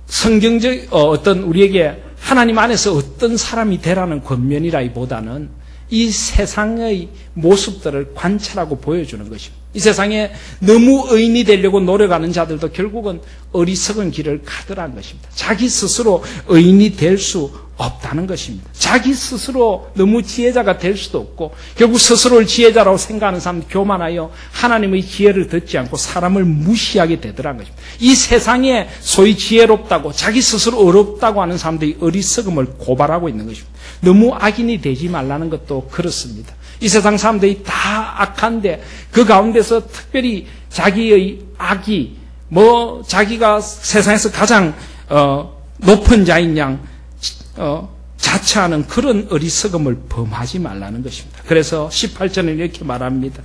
Speaker 1: 성경적 어떤 우리에게 하나님 안에서 어떤 사람이 되라는 권면이라기보다는 이 세상의 모습들을 관찰하고 보여주는 것입니다. 이 세상에 너무 의인이 되려고 노력하는 자들도 결국은 어리석은 길을 가더라는 것입니다. 자기 스스로 의인이 될 수 없다는 것입니다. 자기 스스로 너무 지혜자가 될 수도 없고 결국 스스로를 지혜자라고 생각하는 사람은 교만하여 하나님의 지혜를 듣지 않고 사람을 무시하게 되더라는 것입니다. 이 세상에 소위 지혜롭다고 자기 스스로 어렵다고 하는 사람들이 어리석음을 고발하고 있는 것입니다. 너무 악인이 되지 말라는 것도 그렇습니다. 이 세상 사람들이 다 악한데 그 가운데서 특별히 자기의 악이 자기가 세상에서 가장 높은 자인 양 자처하는 그런 어리석음을 범하지 말라는 것입니다. 그래서 18절에 이렇게 말합니다.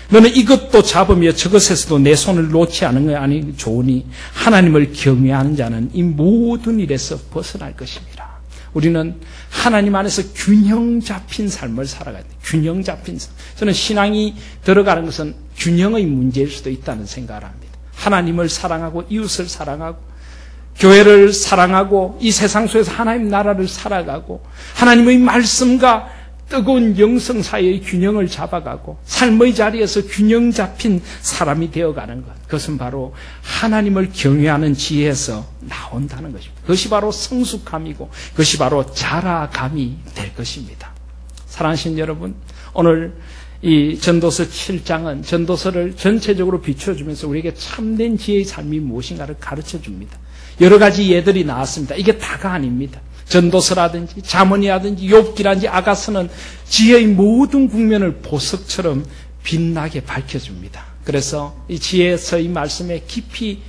Speaker 1: 너는 이것도 잡으며 저것에서도 내 손을 놓지 않은 것 아니 좋으니 하나님을 경외하는 자는 이 모든 일에서 벗어날 것입니다. 우리는 하나님 안에서 균형 잡힌 삶을 살아가야 돼요. 균형 잡힌 삶. 저는 신앙이 들어가는 것은 균형의 문제일 수도 있다는 생각을 합니다. 하나님을 사랑하고 이웃을 사랑하고 교회를 사랑하고 이 세상 속에서 하나님 나라를 살아가고 하나님의 말씀과 뜨거운 영성 사이의 균형을 잡아가고 삶의 자리에서 균형 잡힌 사람이 되어가는 것. 그것은 바로 하나님을 경외하는 지혜에서 나온다는 것입니다. 그것이 바로 성숙함이고 그것이 바로 자라감이 될 것입니다. 사랑하신 여러분, 오늘 이 전도서 7장은 전도서를 전체적으로 비춰주면서 우리에게 참된 지혜의 삶이 무엇인가를 가르쳐줍니다. 여러 가지 예들이 나왔습니다. 이게 다가 아닙니다. 전도서라든지 잠언이라든지 욥기라든지 아가서는 지혜의 모든 국면을 보석처럼 빛나게 밝혀줍니다. 그래서 이 지혜서의 말씀에 깊이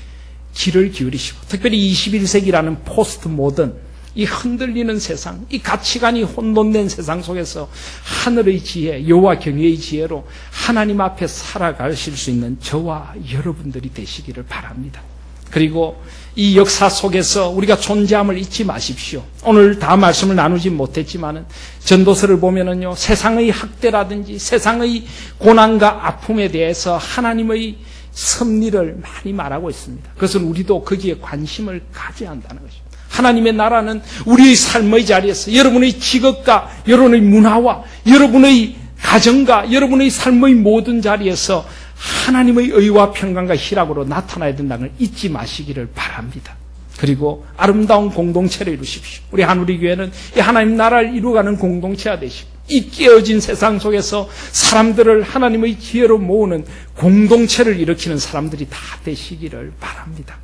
Speaker 1: 귀를 기울이시고, 특별히 21세기라는 포스트 모던, 이 흔들리는 세상, 이 가치관이 혼돈된 세상 속에서 하늘의 지혜, 여호와 경외의 지혜로 하나님 앞에 살아가실 수 있는 저와 여러분들이 되시기를 바랍니다. 그리고 이 역사 속에서 우리가 존재함을 잊지 마십시오. 오늘 다 말씀을 나누지 못했지만은 전도서를 보면은요, 세상의 학대라든지 세상의 고난과 아픔에 대해서 하나님의 섭리를 많이 말하고 있습니다. 그것은 우리도 거기에 관심을 가져야 한다는 것입니다. 하나님의 나라는 우리의 삶의 자리에서 여러분의 직업과 여러분의 문화와 여러분의 가정과 여러분의 삶의 모든 자리에서 하나님의 의와 평강과 희락으로 나타나야 된다는 걸 잊지 마시기를 바랍니다. 그리고 아름다운 공동체를 이루십시오. 우리 한우리교회는 이 하나님 나라를 이루어가는 공동체가 되시고, 이 깨어진 세상 속에서 사람들을 하나님의 지혜로 모으는 공동체를 일으키는 사람들이 다 되시기를 바랍니다.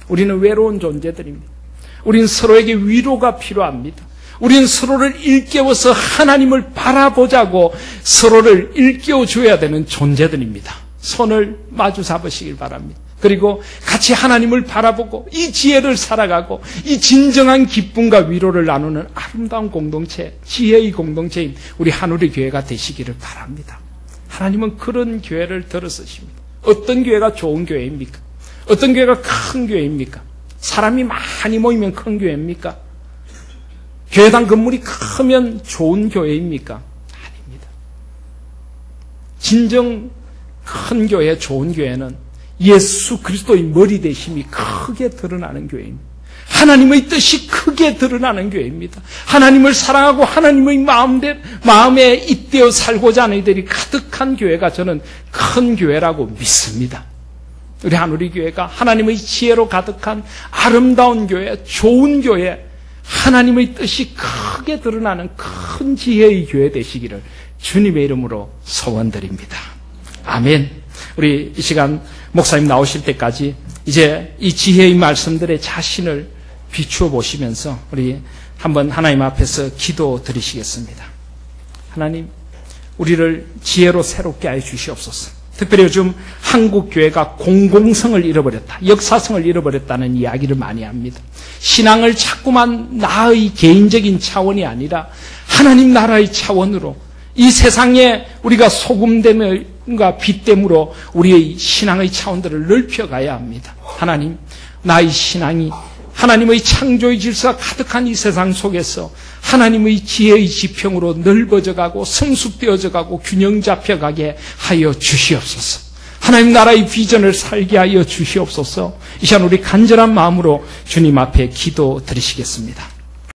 Speaker 1: 우리는 외로운 존재들입니다. 우리는 서로에게 위로가 필요합니다. 우리는 서로를 일깨워서 하나님을 바라보자고 서로를 일깨워줘야 되는 존재들입니다. 손을 마주 잡으시길 바랍니다. 그리고 같이 하나님을 바라보고 이 지혜를 살아가고 이 진정한 기쁨과 위로를 나누는 아름다운 공동체, 지혜의 공동체인 우리 한우리 교회가 되시기를 바랍니다. 하나님은 그런 교회를 들어서십니다. 어떤 교회가 좋은 교회입니까? 어떤 교회가 큰 교회입니까? 사람이 많이 모이면 큰 교회입니까? 교회당 건물이 크면 좋은 교회입니까? 아닙니다. 진정 큰 교회, 좋은 교회는 예수 그리스도의 머리 되심이 크게 드러나는 교회입니다. 하나님의 뜻이 크게 드러나는 교회입니다. 하나님을 사랑하고 하나님의 마음에 잇대어 살고자 하는 이들이 가득한 교회가 저는 큰 교회라고 믿습니다. 우리 한우리 교회가 하나님의 지혜로 가득한 아름다운 교회, 좋은 교회, 하나님의 뜻이 크게 드러나는 큰 지혜의 교회 되시기를 주님의 이름으로 소원드립니다. 아멘. 우리 이 시간 목사님 나오실 때까지 이제 이 지혜의 말씀들의 자신을 비추어 보시면서 우리 한번 하나님 앞에서 기도 드리시겠습니다. 하나님, 우리를 지혜로 새롭게 하여 주시옵소서. 특별히 요즘 한국 교회가 공공성을 잃어버렸다, 역사성을 잃어버렸다는 이야기를 많이 합니다. 신앙을 자꾸만 나의 개인적인 차원이 아니라 하나님 나라의 차원으로, 이 세상에 우리가 소금됨과 빛됨으로 우리의 신앙의 차원들을 넓혀가야 합니다. 하나님, 나의 신앙이 하나님의 창조의 질서가 가득한 이 세상 속에서 하나님의 지혜의 지평으로 넓어져가고 성숙되어져가고 균형 잡혀가게 하여 주시옵소서. 하나님 나라의 비전을 살게 하여 주시옵소서. 이 시간 우리 간절한 마음으로 주님 앞에 기도 드리시겠습니다.